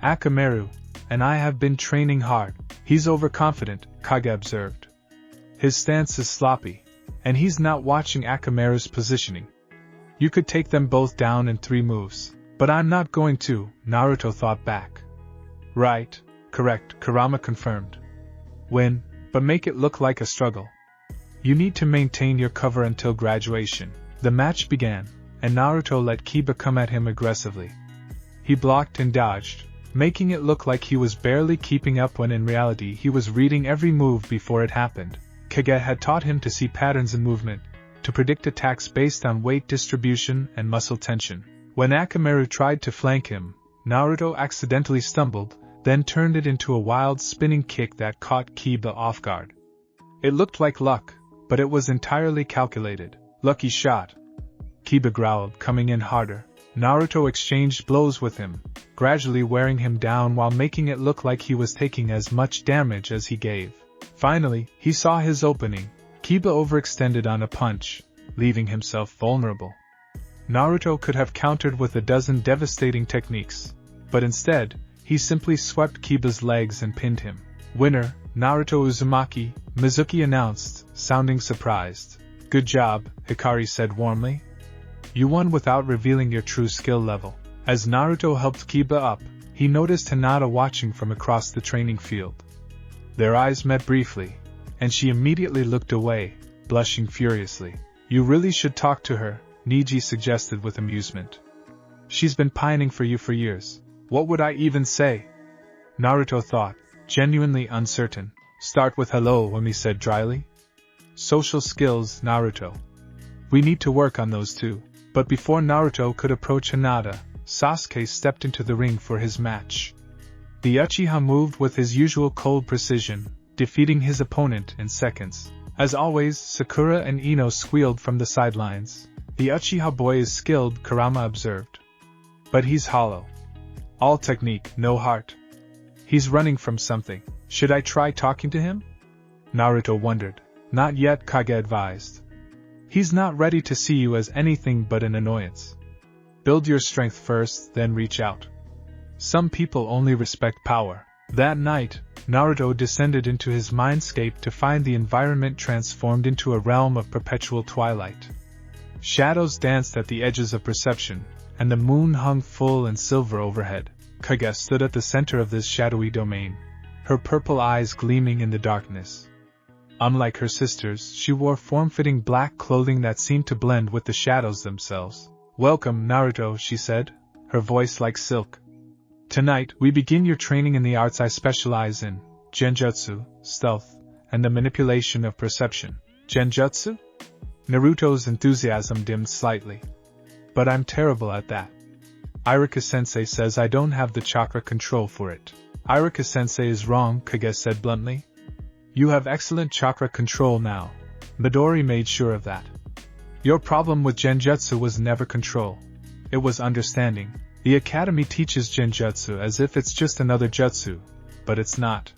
Akamaru and I have been training hard. He's overconfident, Kage observed. His stance is sloppy, and he's not watching Akamaru's positioning. You could take them both down in 3 moves. But I'm not going to, Naruto thought back. Right, correct, Kurama confirmed. Win, but make it look like a struggle. You need to maintain your cover until graduation. The match began, and Naruto let Kiba come at him aggressively. He blocked and dodged, making it look like he was barely keeping up when in reality he was reading every move before it happened. Kage had taught him to see patterns in movement, to predict attacks based on weight distribution and muscle tension. When Akamaru tried to flank him, Naruto accidentally stumbled, then turned it into a wild spinning kick that caught Kiba off guard. It looked like luck, but it was entirely calculated. Lucky shot. Kiba growled, coming in harder. Naruto exchanged blows with him, gradually wearing him down while making it look like he was taking as much damage as he gave. Finally, he saw his opening. Kiba overextended on a punch, leaving himself vulnerable. Naruto could have countered with a dozen devastating techniques, but instead, he simply swept Kiba's legs and pinned him. Winner, Naruto Uzumaki, Mizuki announced, sounding surprised. Good job, Hikari said warmly. You won without revealing your true skill level. As Naruto helped Kiba up, he noticed Hinata watching from across the training field. Their eyes met briefly, and she immediately looked away, blushing furiously. You really should talk to her, Niji suggested with amusement. She's been pining for you for years. What would I even say? Naruto thought, genuinely uncertain. Start with hello, Umi said dryly. Social skills, Naruto. We need to work on those too. But before Naruto could approach Hinata, Sasuke stepped into the ring for his match. The Uchiha moved with his usual cold precision, defeating his opponent in seconds. As always, Sakura and Ino squealed from the sidelines. The Uchiha boy is skilled, Kurama observed. But he's hollow. All technique, no heart. He's running from something. Should I try talking to him? Naruto wondered. Not yet, Kage advised. He's not ready to see you as anything but an annoyance. Build your strength first, then reach out. Some people only respect power. That night, Naruto descended into his mindscape to find the environment transformed into a realm of perpetual twilight. Shadows danced at the edges of perception, and the moon hung full and silver overhead. Kage stood at the center of this shadowy domain, her purple eyes gleaming in the darkness. Unlike her sisters, she wore form-fitting black clothing that seemed to blend with the shadows themselves. Welcome, Naruto, she said, her voice like silk. Tonight, we begin your training in the arts I specialize in, Genjutsu, stealth, and the manipulation of perception. Genjutsu? Naruto's enthusiasm dimmed slightly. But I'm terrible at that. Iruka-sensei says I don't have the chakra control for it. Iruka-sensei is wrong, Kage said bluntly. You have excellent chakra control now. Midori made sure of that. Your problem with Genjutsu was never control. It was understanding. The academy teaches Genjutsu as if it's just another jutsu, but it's not.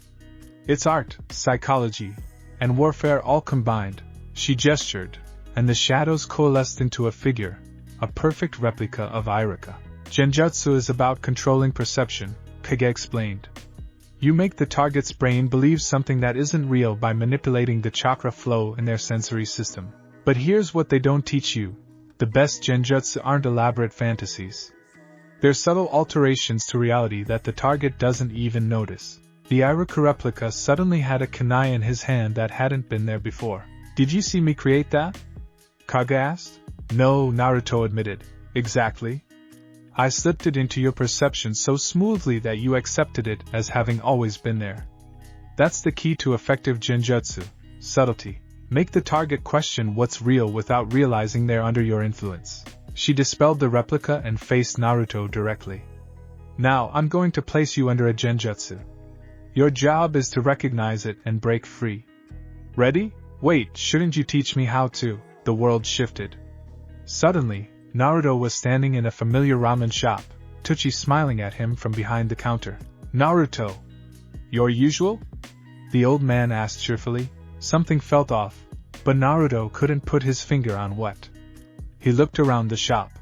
It's art, psychology, and warfare all combined. She gestured, and the shadows coalesced into a figure, a perfect replica of Iruka. Genjutsu is about controlling perception, Kage explained. You make the target's brain believe something that isn't real by manipulating the chakra flow in their sensory system. But here's what they don't teach you. The best Genjutsu aren't elaborate fantasies. They're subtle alterations to reality that the target doesn't even notice. The Iruka replica suddenly had a kunai in his hand that hadn't been there before. Did you see me create that? Kage asked. No, Naruto admitted. Exactly. I slipped it into your perception so smoothly that you accepted it as having always been there. That's the key to effective Genjutsu, subtlety. Make the target question what's real without realizing they're under your influence. She dispelled the replica and faced Naruto directly. Now I'm going to place you under a Genjutsu. Your job is to recognize it and break free. Ready? Wait, shouldn't you teach me how to? The world shifted. Suddenly, Naruto was standing in a familiar ramen shop, Tsuchi smiling at him from behind the counter. Naruto! Your usual? The old man asked cheerfully. Something felt off, but Naruto couldn't put his finger on what. He looked around the shop.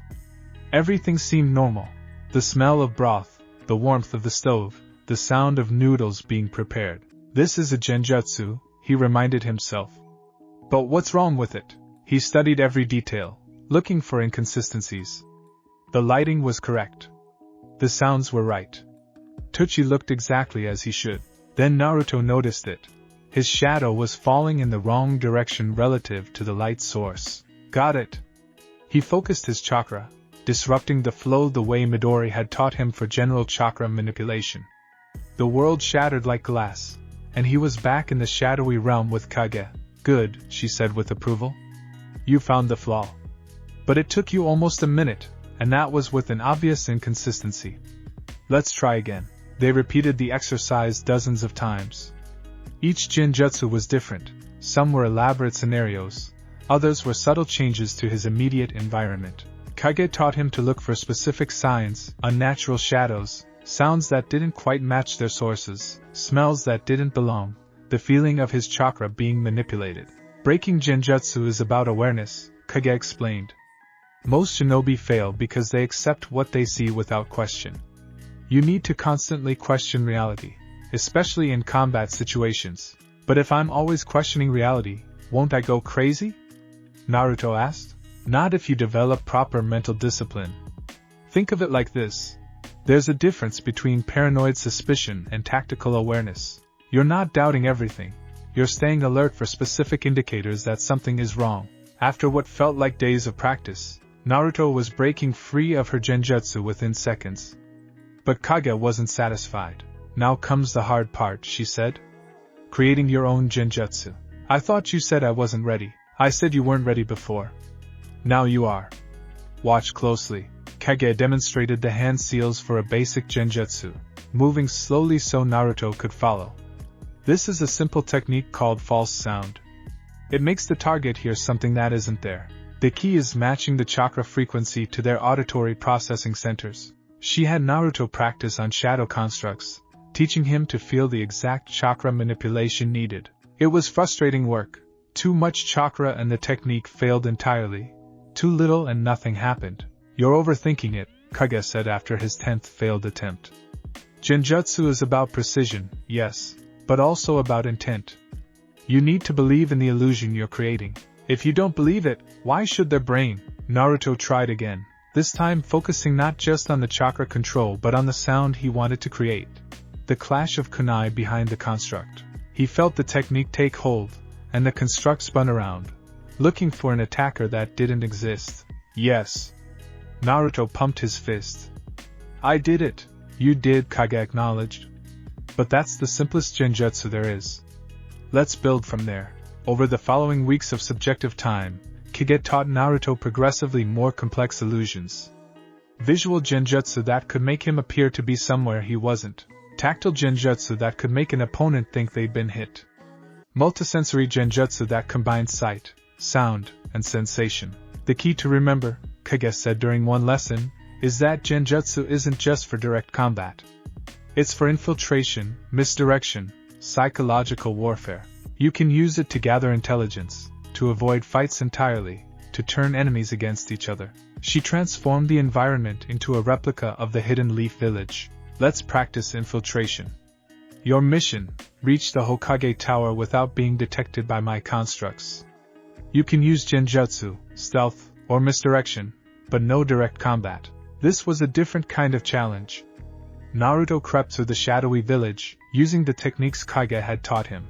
Everything seemed normal. The smell of broth, the warmth of the stove, the sound of noodles being prepared. This is a Genjutsu, he reminded himself. But what's wrong with it? He studied every detail, looking for inconsistencies. The lighting was correct. The sounds were right. Tsuchi looked exactly as he should. Then Naruto noticed it. His shadow was falling in the wrong direction relative to the light source. Got it. He focused his chakra, disrupting the flow the way Midori had taught him for general chakra manipulation. The world shattered like glass, and he was back in the shadowy realm with Kage. Good, she said with approval. You found the flaw. But it took you almost a minute, and that was with an obvious inconsistency. Let's try again. They repeated the exercise dozens of times. Each Genjutsu was different. Some were elaborate scenarios, others were subtle changes to his immediate environment. Kage taught him to look for specific signs, unnatural shadows, sounds that didn't quite match their sources, smells that didn't belong, the feeling of his chakra being manipulated. Breaking Genjutsu is about awareness, Kage explained. Most shinobi fail because they accept what they see without question. You need to constantly question reality, especially in combat situations. But if I'm always questioning reality, won't I go crazy? Naruto asked. Not if you develop proper mental discipline. Think of it like this. There's a difference between paranoid suspicion and tactical awareness. You're not doubting everything. You're staying alert for specific indicators that something is wrong. After what felt like days of practice, Naruto was breaking free of her Genjutsu within seconds. But Kage wasn't satisfied. Now comes the hard part, she said. Creating your own Genjutsu. I thought you said I wasn't ready. I said you weren't ready before. Now you are. Watch closely. Kage demonstrated the hand seals for a basic Genjutsu, moving slowly so Naruto could follow. This is a simple technique called false sound. It makes the target hear something that isn't there. The key is matching the chakra frequency to their auditory processing centers. She had Naruto practice on shadow constructs, teaching him to feel the exact chakra manipulation needed. It was frustrating work. Too much chakra and the technique failed entirely. Too little and nothing happened. You're overthinking it, Kage said after his 10th failed attempt. Genjutsu is about precision, yes, but also about intent. You need to believe in the illusion you're creating. If you don't believe it, why should their brain? Naruto tried again, this time focusing not just on the chakra control but on the sound he wanted to create. The clash of kunai behind the construct. He felt the technique take hold, and the construct spun around, looking for an attacker that didn't exist. Yes. Naruto pumped his fist. I did it. You did, Kage acknowledged. But that's the simplest Genjutsu there is. Let's build from there. Over the following weeks of subjective time, Kage taught Naruto progressively more complex illusions. Visual Genjutsu that could make him appear to be somewhere he wasn't. Tactile Genjutsu that could make an opponent think they'd been hit. Multisensory Genjutsu that combined sight, sound, and sensation. The key to remember, Kage said during one lesson, is that Genjutsu isn't just for direct combat. It's for infiltration, misdirection, psychological warfare. You can use it to gather intelligence, to avoid fights entirely, to turn enemies against each other. She transformed the environment into a replica of the Hidden Leaf Village. Let's practice infiltration. Your mission, reach the Hokage Tower without being detected by my constructs. You can use Genjutsu, stealth, or misdirection, but no direct combat. This was a different kind of challenge. Naruto crept through the shadowy village, using the techniques Kage had taught him.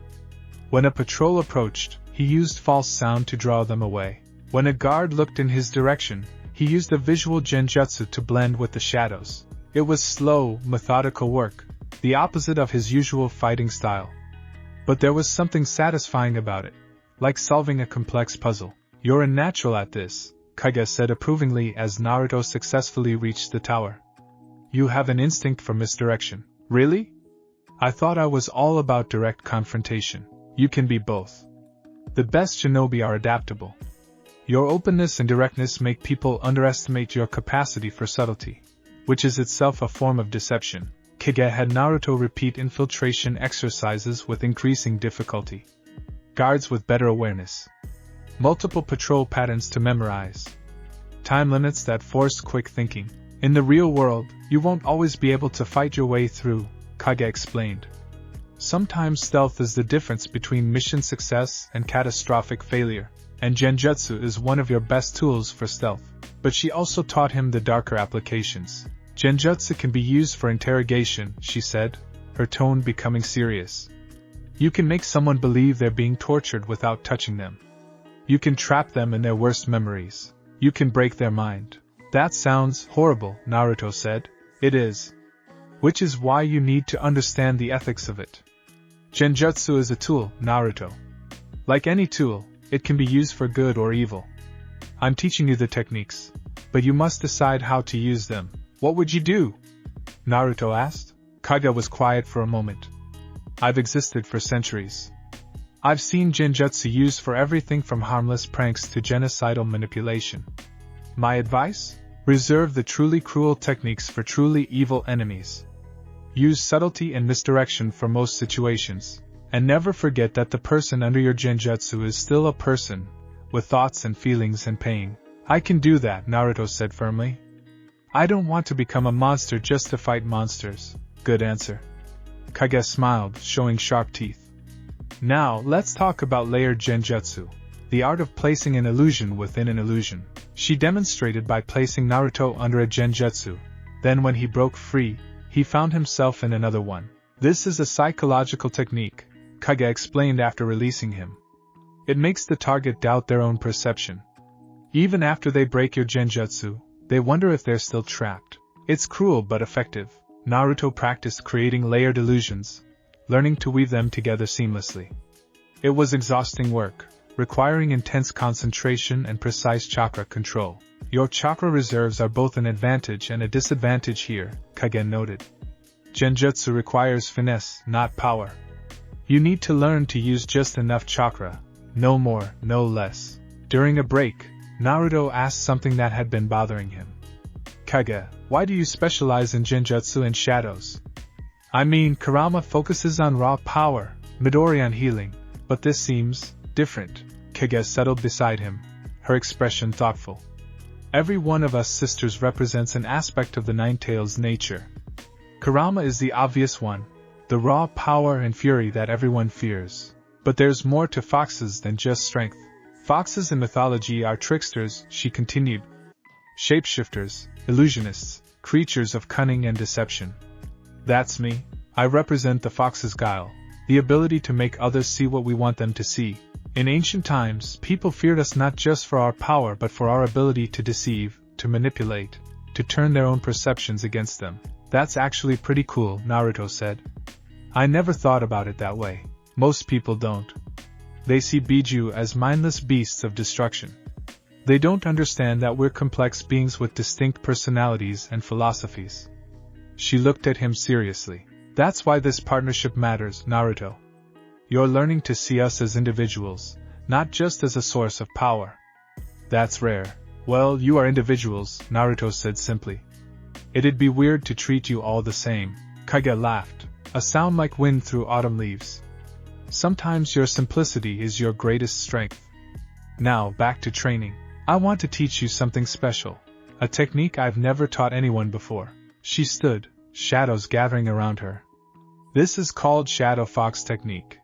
When a patrol approached, he used false sound to draw them away. When a guard looked in his direction, he used a visual Genjutsu to blend with the shadows. It was slow, methodical work, the opposite of his usual fighting style. But there was something satisfying about it, like solving a complex puzzle. You're a natural at this, Kage said approvingly as Naruto successfully reached the tower. You have an instinct for misdirection. Really? I thought I was all about direct confrontation. You can be both. The best shinobi are adaptable. Your openness and directness make people underestimate your capacity for subtlety, which is itself a form of deception. Kage had Naruto repeat infiltration exercises with increasing difficulty. Guards with better awareness. Multiple patrol patterns to memorize. Time limits that forced quick thinking. In the real world, you won't always be able to fight your way through, Kage explained. Sometimes stealth is the difference between mission success and catastrophic failure, and Genjutsu is one of your best tools for stealth. But she also taught him the darker applications. Genjutsu can be used for interrogation, she said, her tone becoming serious. You can make someone believe they're being tortured without touching them. You can trap them in their worst memories. You can break their mind. That sounds horrible, Naruto said. It is. Which is why you need to understand the ethics of it. Genjutsu is a tool, Naruto. Like any tool, it can be used for good or evil. I'm teaching you the techniques. but you must decide how to use them. What would you do? Naruto asked. Kage was quiet for a moment. I've existed for centuries. I've seen Genjutsu used for everything from harmless pranks to genocidal manipulation. My advice? Reserve the truly cruel techniques for truly evil enemies. Use subtlety and misdirection for most situations, and never forget that the person under your Genjutsu is still a person, with thoughts and feelings and pain. I can do that, Naruto said firmly. I don't want to become a monster just to fight monsters. Good answer. Kage smiled, showing sharp teeth. Now, let's talk about layered Genjutsu, the art of placing an illusion within an illusion. She demonstrated by placing Naruto under a Genjutsu. Then when he broke free, he found himself in another one. This is a psychological technique, Kage explained after releasing him. It makes the target doubt their own perception. Even after they break your Genjutsu, they wonder if they're still trapped. It's cruel but effective. Naruto practiced creating layered illusions, learning to weave them together seamlessly. It was exhausting work, requiring intense concentration and precise chakra control. Your chakra reserves are both an advantage and a disadvantage here, Kage noted. Genjutsu requires finesse, not power. You need to learn to use just enough chakra, no more, no less. During a break, Naruto asked something that had been bothering him. Kage, why do you specialize in Genjutsu and shadows? I mean, Kurama focuses on raw power, Midori on healing, but this seems different. Kage settled beside him, her expression thoughtful. Every one of us sisters represents an aspect of the Nine Tails' nature. Kurama is the obvious one, the raw power and fury that everyone fears. But there's more to foxes than just strength. Foxes in mythology are tricksters, she continued. Shapeshifters, illusionists, creatures of cunning and deception. That's me. I represent the fox's guile, the ability to make others see what we want them to see. In ancient times, people feared us not just for our power but for our ability to deceive, to manipulate, to turn their own perceptions against them. That's actually pretty cool, Naruto said. I never thought about it that way. Most people don't. They see Biju as mindless beasts of destruction. They don't understand that we're complex beings with distinct personalities and philosophies. She looked at him seriously. That's why this partnership matters, Naruto. You're learning to see us as individuals, not just as a source of power. That's rare. Well, you are individuals, Naruto said simply. It'd be weird to treat you all the same. Kage laughed, a sound like wind through autumn leaves. Sometimes your simplicity is your greatest strength. Now, back to training. I want to teach you something special, a technique I've never taught anyone before. She stood, shadows gathering around her. This is called Shadow Fox Technique.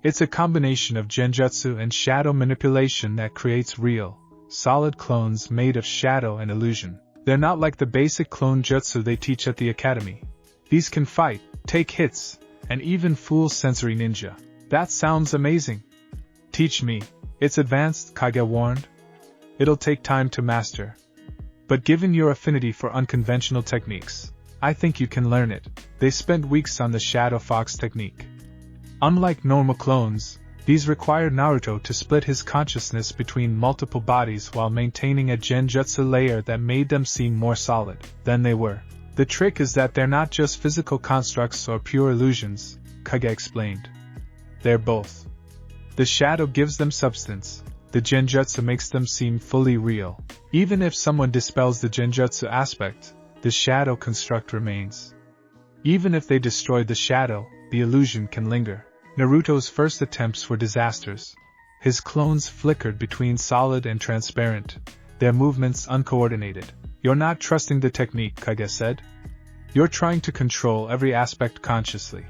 It's a combination of Genjutsu and shadow manipulation that creates real, solid clones made of shadow and illusion. They're not like the basic clone jutsu they teach at the academy. These can fight, take hits, and even fool sensory ninja. That sounds amazing. Teach me. It's advanced, Kage warned. It'll take time to master. But given your affinity for unconventional techniques, I think you can learn it. They spent weeks on the Shadow Fox technique. Unlike normal clones, these required Naruto to split his consciousness between multiple bodies while maintaining a Genjutsu layer that made them seem more solid than they were. The trick is that they're not just physical constructs or pure illusions, Kage explained. They're both. The shadow gives them substance. The Genjutsu makes them seem fully real. Even if someone dispels the Genjutsu aspect, the shadow construct remains. Even if they destroy the shadow, the illusion can linger. Naruto's first attempts were disasters. His clones flickered between solid and transparent, their movements uncoordinated. You're not trusting the technique, Kage said. You're trying to control every aspect consciously.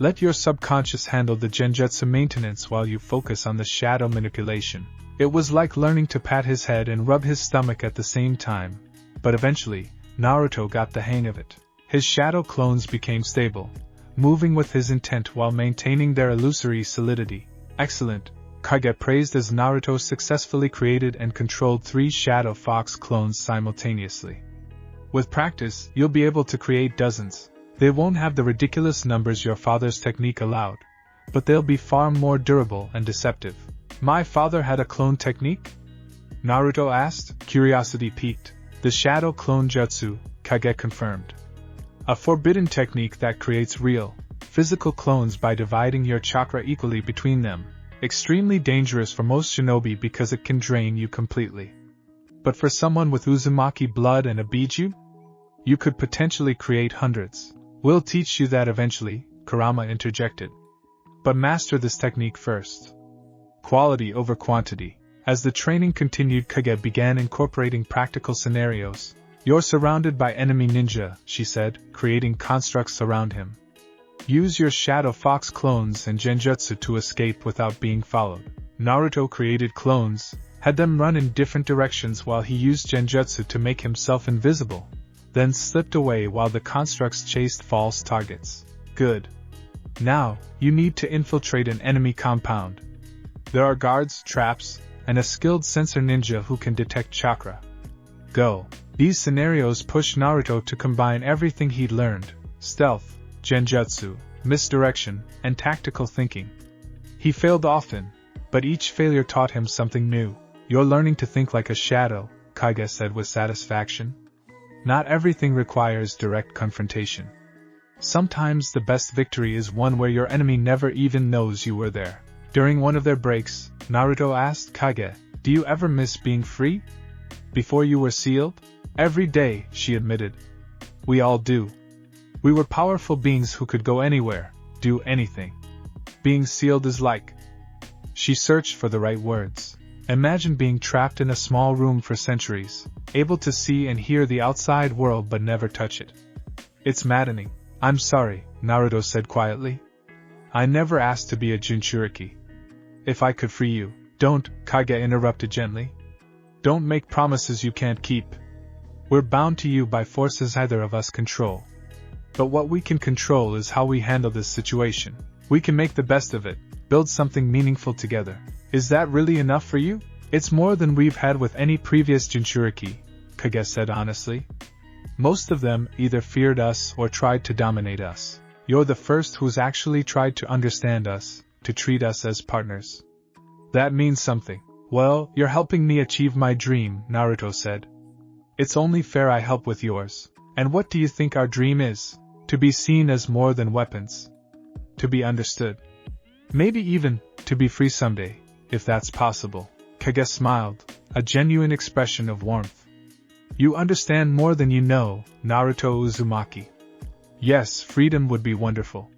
Let your subconscious handle the Genjutsu maintenance while you focus on the shadow manipulation. It was like learning to pat his head and rub his stomach at the same time, but eventually, Naruto got the hang of it. His shadow clones became stable, moving with his intent while maintaining their illusory solidity. Excellent, Kage praised as Naruto successfully created and controlled 3 Shadow Fox clones simultaneously. With practice, you'll be able to create dozens. They won't have the ridiculous numbers your father's technique allowed, but they'll be far more durable and deceptive. My father had a clone technique? Naruto asked, curiosity piqued. The Shadow Clone Jutsu, Kage confirmed. A forbidden technique that creates real, physical clones by dividing your chakra equally between them. Extremely dangerous for most shinobi because it can drain you completely. But for someone with Uzumaki blood and a biju, you could potentially create hundreds. We'll teach you that eventually, Kurama interjected. But master this technique first. Quality over quantity. As the training continued, Kage began incorporating practical scenarios. You're surrounded by enemy ninja, she said, creating constructs around him. Use your Shadow Fox clones and Genjutsu to escape without being followed. Naruto created clones, had them run in different directions while he used Genjutsu to make himself invisible, then slipped away while the constructs chased false targets. Good. Now, you need to infiltrate an enemy compound. There are guards, traps, and a skilled sensor ninja who can detect chakra. Go. These scenarios push Naruto to combine everything he'd learned: stealth, Genjutsu, misdirection, and tactical thinking. He failed often, but each failure taught him something new. You're learning to think like a shadow, Kage said with satisfaction. Not everything requires direct confrontation. Sometimes the best victory is one where your enemy never even knows you were there. During one of their breaks, Naruto asked Kage, "Do you ever miss being free? Before you were sealed?" "Every day," she admitted. "We all do. We were powerful beings who could go anywhere, do anything. Being sealed is like..." She searched for the right words. Imagine being trapped in a small room for centuries, able to see and hear the outside world but never touch it. It's maddening. "I'm sorry," Naruto said quietly. "I never asked to be a Jinchuriki. If I could free you..." "Don't," Kage interrupted gently. "Don't make promises you can't keep. We're bound to you by forces neither of us control. But what we can control is how we handle this situation. We can make the best of it, build something meaningful together." "Is that really enough for you?" "It's more than we've had with any previous Jinchuriki," Kage said honestly. "Most of them either feared us or tried to dominate us. You're the first who's actually tried to understand us, to treat us as partners. That means something." "Well, you're helping me achieve my dream," Naruto said. "It's only fair I help with yours." "And what do you think our dream is?" "To be seen as more than weapons. To be understood. Maybe even, to be free someday, if that's possible." Kage smiled, a genuine expression of warmth. "You understand more than you know, Naruto Uzumaki. Yes, freedom would be wonderful.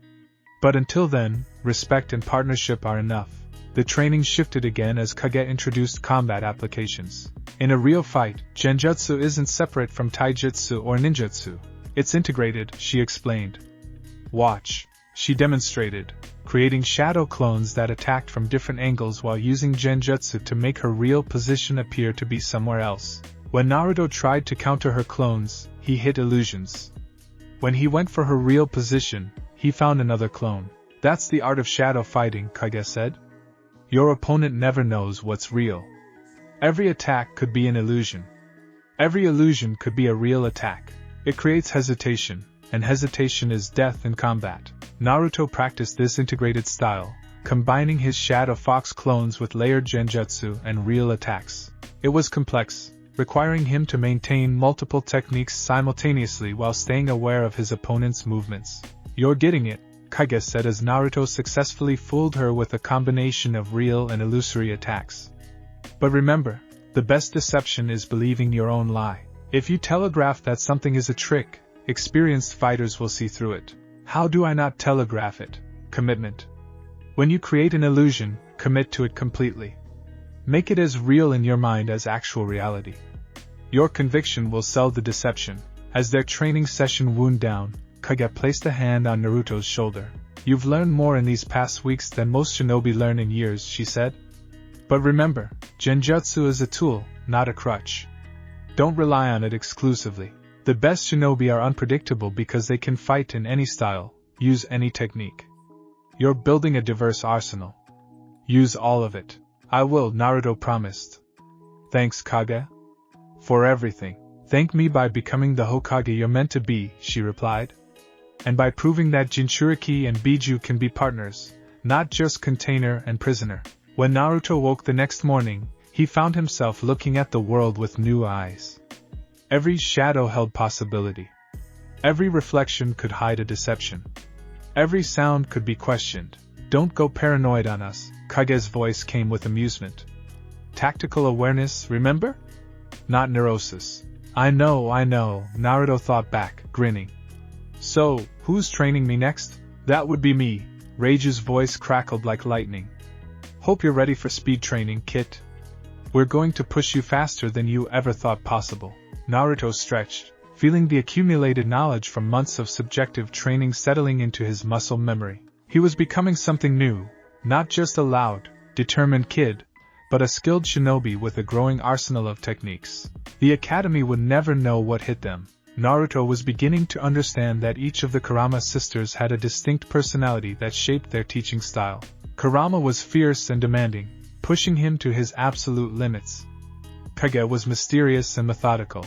But until then, respect and partnership are enough." The training shifted again as Kage introduced combat applications. In a real fight, Genjutsu isn't separate from taijutsu or ninjutsu. It's integrated, she explained. "Watch." She demonstrated, creating shadow clones that attacked from different angles while using Genjutsu to make her real position appear to be somewhere else. When Naruto tried to counter her clones, he hit illusions. When he went for her real position, he found another clone. "That's the art of shadow fighting," Kage said. "Your opponent never knows what's real. Every attack could be an illusion. Every illusion could be a real attack. It creates hesitation, and hesitation is death in combat." Naruto practiced this integrated style, combining his Shadow Fox clones with layered Genjutsu and real attacks. It was complex, requiring him to maintain multiple techniques simultaneously while staying aware of his opponent's movements. "You're getting it," Kage said as Naruto successfully fooled her with a combination of real and illusory attacks. "But remember, the best deception is believing your own lie. If you telegraph that something is a trick, experienced fighters will see through it." "How do I not telegraph it?" "Commitment. When you create an illusion, commit to it completely. Make it as real in your mind as actual reality. Your conviction will sell the deception." As their training session wound down, Kage placed a hand on Naruto's shoulder. "You've learned more in these past weeks than most shinobi learn in years," she said. "But remember, Genjutsu is a tool, not a crutch. Don't rely on it exclusively. The best shinobi are unpredictable because they can fight in any style, use any technique. You're building a diverse arsenal. Use all of it." "I will," Naruto promised. "Thanks, Kage." "For everything. Thank me by becoming the Hokage you're meant to be," she replied. "And by proving that Jinchuriki and Biju can be partners, not just container and prisoner." When Naruto woke the next morning, he found himself looking at the world with new eyes. Every shadow held possibility. Every reflection could hide a deception. Every sound could be questioned. Don't go paranoid on us, Kage's voice came with amusement. Tactical awareness, remember? Not neurosis. I know, Naruto thought back, grinning. So, who's training me next? That would be me, Rage's voice crackled like lightning. Hope you're ready for speed training, Kit. We're going to push you faster than you ever thought possible. Naruto stretched, feeling the accumulated knowledge from months of subjective training settling into his muscle memory. He was becoming something new, not just a loud, determined kid, but a skilled shinobi with a growing arsenal of techniques. The academy would never know what hit them. Naruto was beginning to understand that each of the Kurama sisters had a distinct personality that shaped their teaching style. Kurama was fierce and demanding, pushing him to his absolute limits. Kage was mysterious and methodical,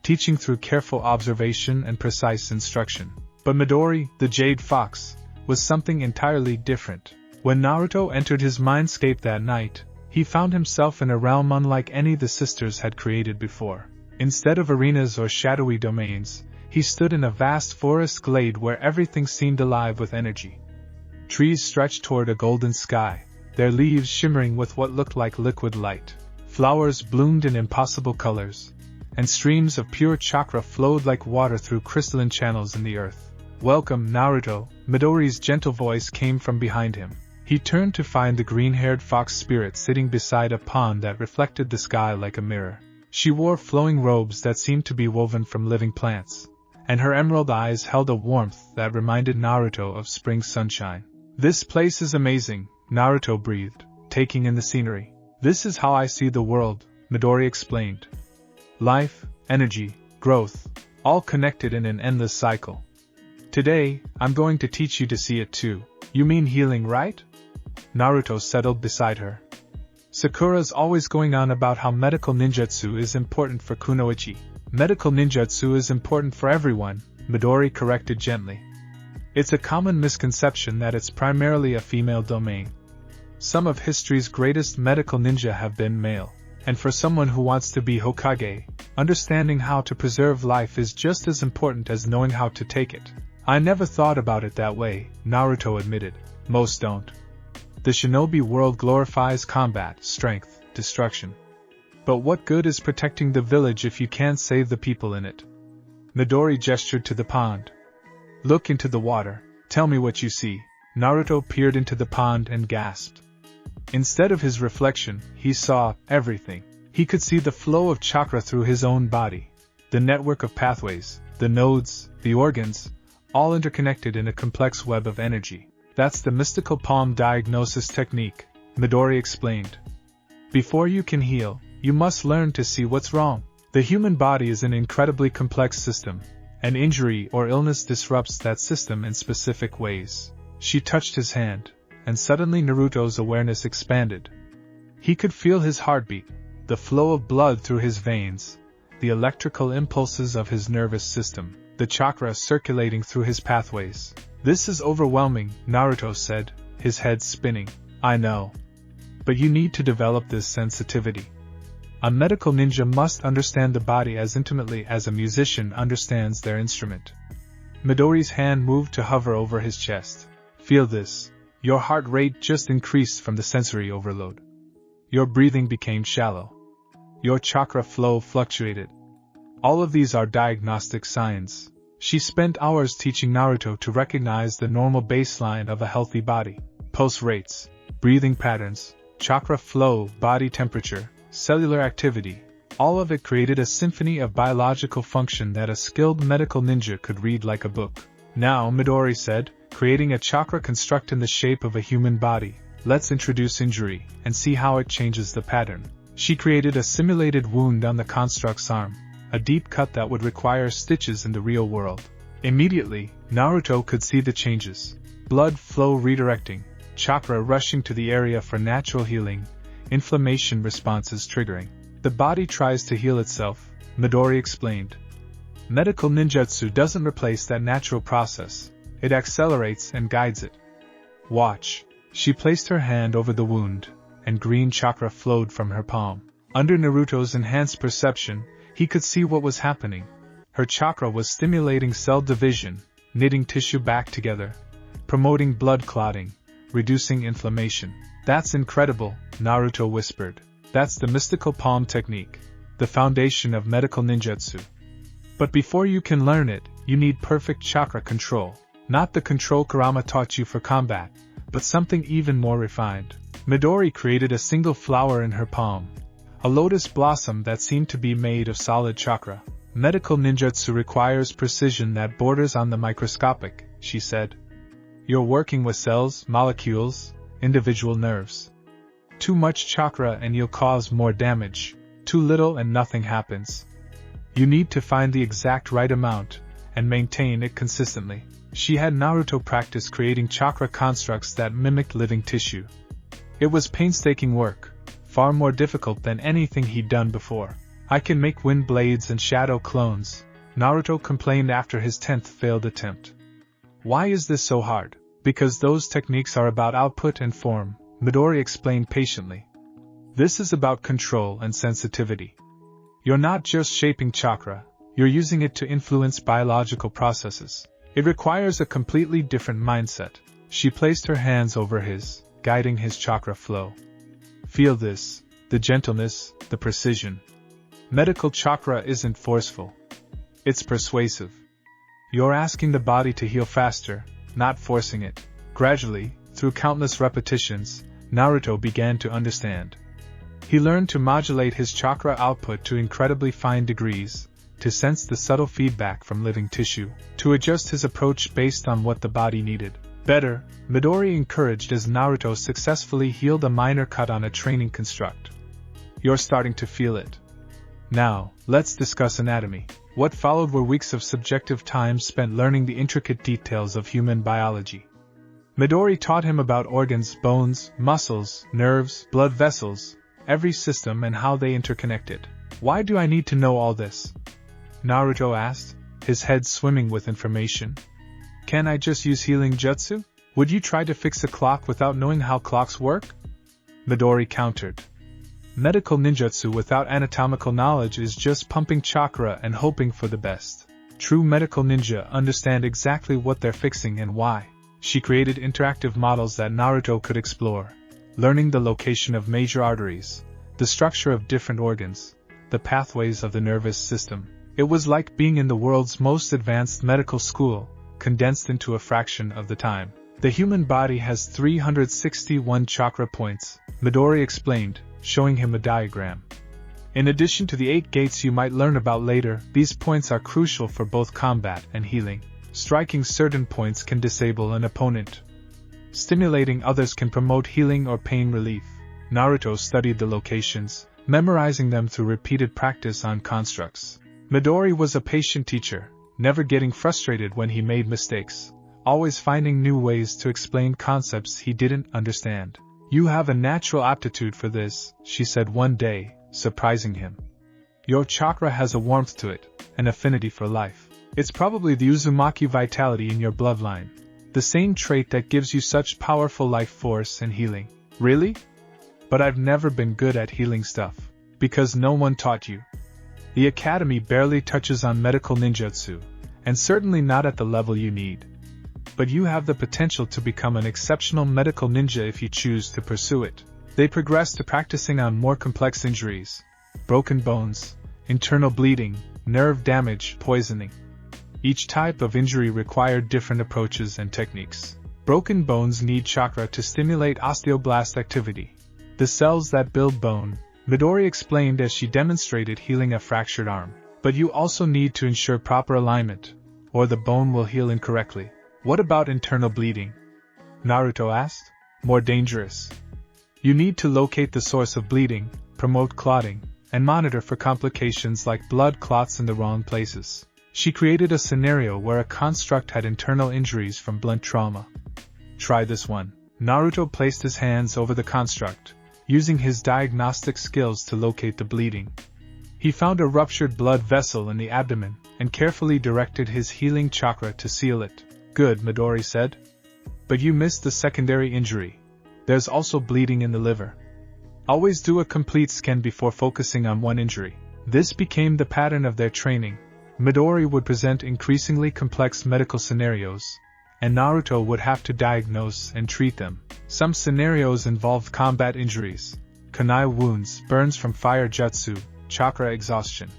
teaching through careful observation and precise instruction. But Midori, the Jade Fox, was something entirely different. When Naruto entered his mindscape that night, he found himself in a realm unlike any the sisters had created before. Instead of arenas or shadowy domains, he stood in a vast forest glade where everything seemed alive with energy. Trees stretched toward a golden sky, their leaves shimmering with what looked like liquid light. Flowers bloomed in impossible colors, and streams of pure chakra flowed like water through crystalline channels in the earth. Welcome, Naruto, Midori's gentle voice came from behind him. He turned to find the green-haired fox spirit sitting beside a pond that reflected the sky like a mirror. She wore flowing robes that seemed to be woven from living plants, and her emerald eyes held a warmth that reminded Naruto of spring sunshine. This place is amazing, Naruto breathed, taking in the scenery. This is how I see the world, Midori explained. Life, energy, growth, all connected in an endless cycle. Today, I'm going to teach you to see it too. You mean healing, right? Naruto settled beside her. Sakura's always going on about how medical ninjutsu is important for kunoichi. Medical ninjutsu is important for everyone, Midori corrected gently. It's a common misconception that it's primarily a female domain. Some of history's greatest medical ninja have been male, and for someone who wants to be Hokage, understanding how to preserve life is just as important as knowing how to take it. I never thought about it that way, Naruto admitted. Most don't. The shinobi world glorifies combat, strength, destruction. But what good is protecting the village if you can't save the people in it? Midori gestured to the pond. Look into the water, tell me what you see. Naruto peered into the pond and gasped. Instead of his reflection, he saw everything. He could see the flow of chakra through his own body, the network of pathways, the nodes, the organs, all interconnected in a complex web of energy. That's the mystical palm diagnosis technique, Midori explained. Before you can heal, you must learn to see what's wrong. The human body is an incredibly complex system. An injury or illness disrupts that system in specific ways. She touched his hand, and suddenly Naruto's awareness expanded. He could feel his heartbeat, the flow of blood through his veins, the electrical impulses of his nervous system, the chakra circulating through his pathways. This is overwhelming, Naruto said, his head spinning. I know. But you need to develop this sensitivity. A medical ninja must understand the body as intimately as a musician understands their instrument. Midori's hand moved to hover over his chest. Feel this. Your heart rate just increased from the sensory overload. Your breathing became shallow. Your chakra flow fluctuated. All of these are diagnostic signs. She spent hours teaching Naruto to recognize the normal baseline of a healthy body. Pulse rates, breathing patterns, chakra flow, body temperature, cellular activity. All of it created a symphony of biological function that a skilled medical ninja could read like a book. Now, Midori said, creating a chakra construct in the shape of a human body. Let's introduce injury and see how it changes the pattern. She created a simulated wound on the construct's arm. A deep cut that would require stitches in the real world. Immediately, Naruto could see the changes. Blood flow redirecting, chakra rushing to the area for natural healing, inflammation responses triggering. The body tries to heal itself, Midori explained. Medical ninjutsu doesn't replace that natural process, it accelerates and guides it. Watch. She placed her hand over the wound, and green chakra flowed from her palm. Under Naruto's enhanced perception, He could see what was happening. Her chakra was stimulating cell division, knitting tissue back together, promoting blood clotting, reducing inflammation. That's incredible, Naruto whispered. That's the mystical palm technique, the foundation of medical ninjutsu. But before you can learn it, you need perfect chakra control. Not the control Kurama taught you for combat, but something even more refined. Midori created a single flower in her palm, a lotus blossom that seemed to be made of solid chakra. Medical ninjutsu requires precision that borders on the microscopic, she said. You're working with cells, molecules, individual nerves. Too much chakra and you'll cause more damage. Too little and nothing happens. You need to find the exact right amount and maintain it consistently. She had Naruto practice creating chakra constructs that mimicked living tissue. It was painstaking work, far more difficult than anything he'd done before. I can make wind blades and shadow clones, Naruto complained after his 10th failed attempt. Why is this so hard? Because those techniques are about output and form, Midori explained patiently. This is about control and sensitivity. You're not just shaping chakra, you're using it to influence biological processes. It requires a completely different mindset. She placed her hands over his, guiding his chakra flow. Feel this, the gentleness, the precision. Medical chakra isn't forceful. It's persuasive. You're asking the body to heal faster, not forcing it. Gradually, through countless repetitions, Naruto began to understand. He learned to modulate his chakra output to incredibly fine degrees, to sense the subtle feedback from living tissue, to adjust his approach based on what the body needed. Better, Midori encouraged as Naruto successfully healed a minor cut on a training construct. You're starting to feel it. Now, let's discuss anatomy. What followed were weeks of subjective time spent learning the intricate details of human biology. Midori taught him about organs, bones, muscles, nerves, blood vessels, every system and how they interconnected. Why do I need to know all this? Naruto asked, his head swimming with information. Can I just use healing jutsu? Would you try to fix a clock without knowing how clocks work? Midori countered. Medical ninjutsu without anatomical knowledge is just pumping chakra and hoping for the best. True medical ninja understand exactly what they're fixing and why. She created interactive models that Naruto could explore, learning the location of major arteries, the structure of different organs, the pathways of the nervous system. It was like being in the world's most advanced medical school, condensed into a fraction of the time. The human body has 361 chakra points, Midori explained, showing him a diagram. In addition to the 8 gates you might learn about later, these points are crucial for both combat and healing. Striking certain points can disable an opponent. Stimulating others can promote healing or pain relief. Naruto studied the locations, memorizing them through repeated practice on constructs. Midori was a patient teacher, never getting frustrated when he made mistakes, always finding new ways to explain concepts he didn't understand. You have a natural aptitude for this, she said one day, surprising him. Your chakra has a warmth to it, an affinity for life. It's probably the Uzumaki vitality in your bloodline, the same trait that gives you such powerful life force and healing. Really? But I've never been good at healing stuff. Because no one taught you. The academy barely touches on medical ninjutsu, and certainly not at the level you need. But you have the potential to become an exceptional medical ninja if you choose to pursue it. They progress to practicing on more complex injuries, broken bones, internal bleeding, nerve damage, poisoning. Each type of injury required different approaches and techniques. Broken bones need chakra to stimulate osteoblast activity, the cells that build bone, Midori explained as she demonstrated healing a fractured arm. But you also need to ensure proper alignment, or the bone will heal incorrectly. What about internal bleeding? Naruto asked. More dangerous. You need to locate the source of bleeding, promote clotting, and monitor for complications like blood clots in the wrong places. She created a scenario where a construct had internal injuries from blunt trauma. Try this one. Naruto placed his hands over the construct, using his diagnostic skills to locate the bleeding. He found a ruptured blood vessel in the abdomen, and carefully directed his healing chakra to seal it. Good, Midori said. But you missed the secondary injury. There's also bleeding in the liver. Always do a complete scan before focusing on one injury. This became the pattern of their training. Midori would present increasingly complex medical scenarios, and Naruto would have to diagnose and treat them. Some scenarios involved combat injuries, kunai wounds, burns from fire jutsu, chakra exhaustion.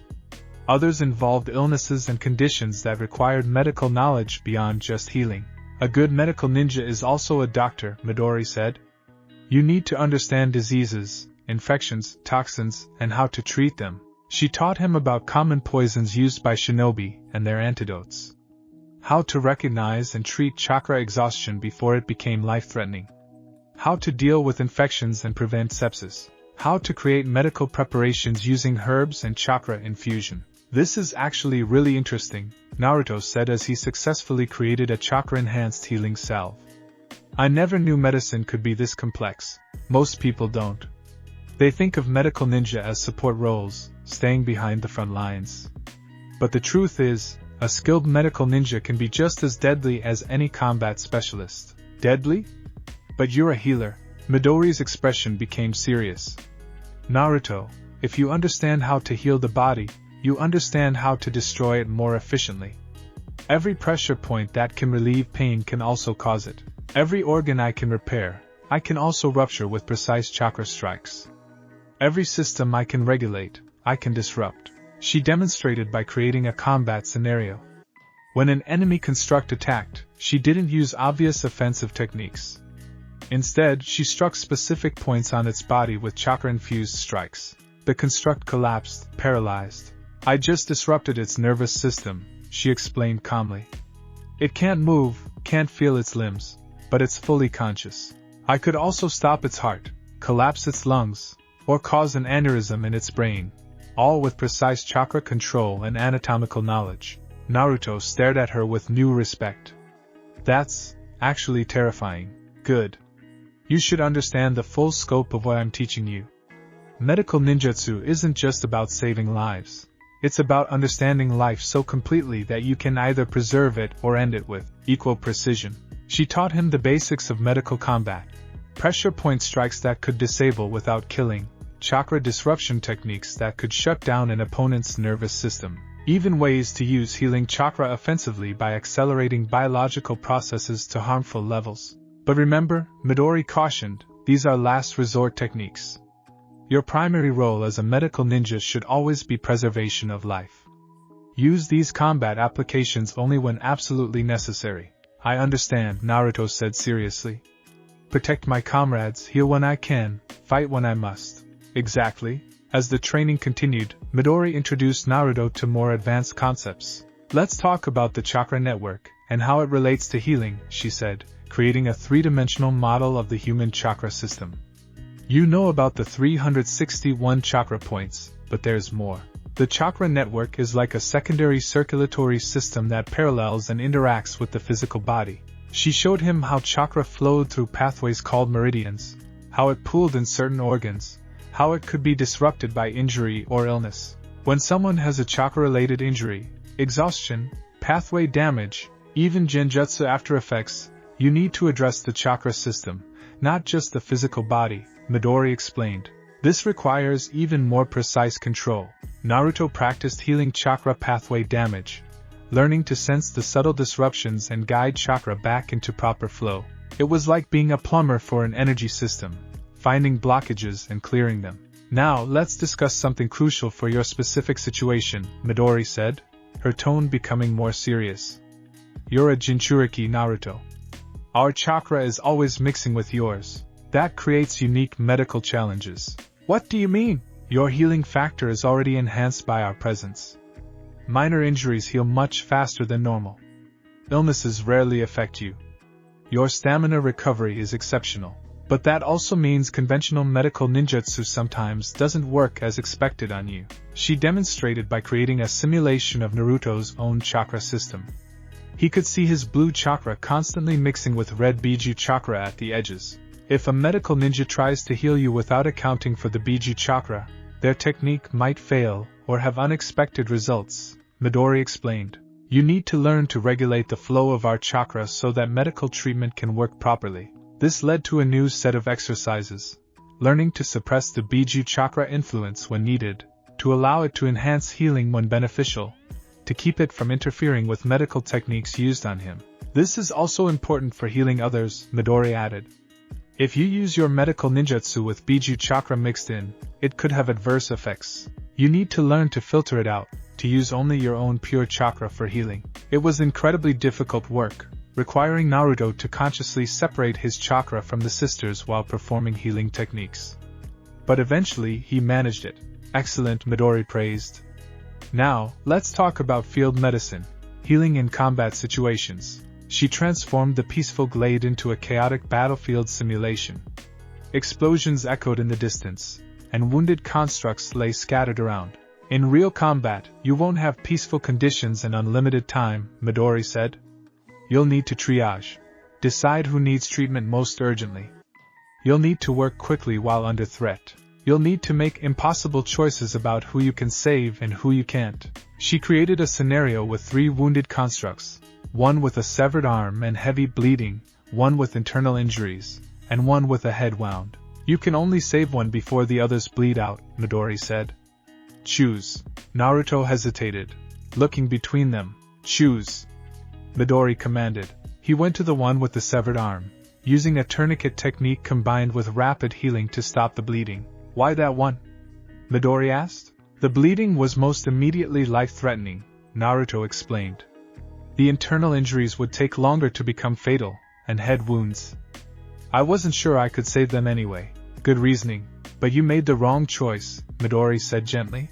Others involved illnesses and conditions that required medical knowledge beyond just healing. A good medical ninja is also a doctor, Midori said. You need to understand diseases, infections, toxins, and how to treat them. She taught him about common poisons used by shinobi and their antidotes. How to recognize and treat chakra exhaustion before it became life-threatening. How to deal with infections and prevent sepsis. How to create medical preparations using herbs and chakra infusion. This is actually really interesting, Naruto said as he successfully created a chakra-enhanced healing salve. I never knew medicine could be this complex. Most people don't. They think of medical ninja as support roles, staying behind the front lines. But the truth is, a skilled medical ninja can be just as deadly as any combat specialist. Deadly? But you're a healer. Midori's expression became serious. Naruto, if you understand how to heal the body, you understand how to destroy it more efficiently. Every pressure point that can relieve pain can also cause it. Every organ I can repair, I can also rupture with precise chakra strikes. Every system I can regulate, I can disrupt. She demonstrated by creating a combat scenario. When an enemy construct attacked, she didn't use obvious offensive techniques. Instead, she struck specific points on its body with chakra-infused strikes. The construct collapsed, paralyzed. I just disrupted its nervous system, she explained calmly. It can't move, can't feel its limbs, but it's fully conscious. I could also stop its heart, collapse its lungs, or cause an aneurysm in its brain, all with precise chakra control and anatomical knowledge. Naruto stared at her with new respect. That's actually terrifying. Good. You should understand the full scope of what I'm teaching you. Medical ninjutsu isn't just about saving lives. It's about understanding life so completely that you can either preserve it or end it with equal precision. She taught him the basics of medical combat. Pressure point strikes that could disable without killing, chakra disruption techniques that could shut down an opponent's nervous system, even ways to use healing chakra offensively by accelerating biological processes to harmful levels. But remember, Midori cautioned, these are last resort techniques. Your primary role as a medical ninja should always be preservation of life. Use these combat applications only when absolutely necessary. I understand, Naruto said seriously. Protect my comrades, heal when I can, fight when I must. Exactly. As the training continued, Midori introduced Naruto to more advanced concepts. Let's talk about the chakra network, and how it relates to healing, she said, creating a three-dimensional model of the human chakra system. You know about the 361 chakra points, but there's more. The chakra network is like a secondary circulatory system that parallels and interacts with the physical body. She showed him how chakra flowed through pathways called meridians, how it pooled in certain organs, how it could be disrupted by injury or illness. When someone has a chakra-related injury, exhaustion, pathway damage, even Genjutsu after effects, you need to address the chakra system, not just the physical body, Midori explained. This requires even more precise control. Naruto practiced healing chakra pathway damage, learning to sense the subtle disruptions and guide chakra back into proper flow. It was like being a plumber for an energy system, finding blockages and clearing them. Now let's discuss something crucial for your specific situation, Midori said, her tone becoming more serious. You're a Jinchuriki, Naruto. Our chakra is always mixing with yours. That creates unique medical challenges. What do you mean? Your healing factor is already enhanced by our presence. Minor injuries heal much faster than normal. Illnesses rarely affect you. Your stamina recovery is exceptional. But that also means conventional medical ninjutsu sometimes doesn't work as expected on you. She demonstrated by creating a simulation of Naruto's own chakra system. He could see his blue chakra constantly mixing with red Biju chakra at the edges. If a medical ninja tries to heal you without accounting for the Biju chakra, their technique might fail or have unexpected results, Midori explained. You need to learn to regulate the flow of our chakra so that medical treatment can work properly. This led to a new set of exercises, learning to suppress the Biju chakra influence when needed, to allow it to enhance healing when beneficial, to keep it from interfering with medical techniques used on him. This is also important for healing others, Midori added. If you use your medical ninjutsu with Biju chakra mixed in, it could have adverse effects. You need to learn to filter it out, to use only your own pure chakra for healing. It was incredibly difficult work, requiring Naruto to consciously separate his chakra from the sisters while performing healing techniques. But eventually he managed it. Excellent, Midori praised. Now, let's talk about field medicine, healing in combat situations. She transformed the peaceful glade into a chaotic battlefield simulation. Explosions echoed in the distance, and wounded constructs lay scattered around. In real combat, you won't have peaceful conditions and unlimited time, Midori said. You'll need to triage. Decide who needs treatment most urgently. You'll need to work quickly while under threat. You'll need to make impossible choices about who you can save and who you can't. She created a scenario with 3 wounded constructs, one with a severed arm and heavy bleeding, one with internal injuries, and one with a head wound. You can only save one before the others bleed out, Midori said. Choose. Naruto hesitated, looking between them. Choose. Midori commanded. He went to the one with the severed arm, using a tourniquet technique combined with rapid healing to stop the bleeding. Why that one? Midori asked. The bleeding was most immediately life-threatening, Naruto explained. The internal injuries would take longer to become fatal, and head wounds. I wasn't sure I could save them anyway. Good reasoning, but you made the wrong choice, Midori said gently.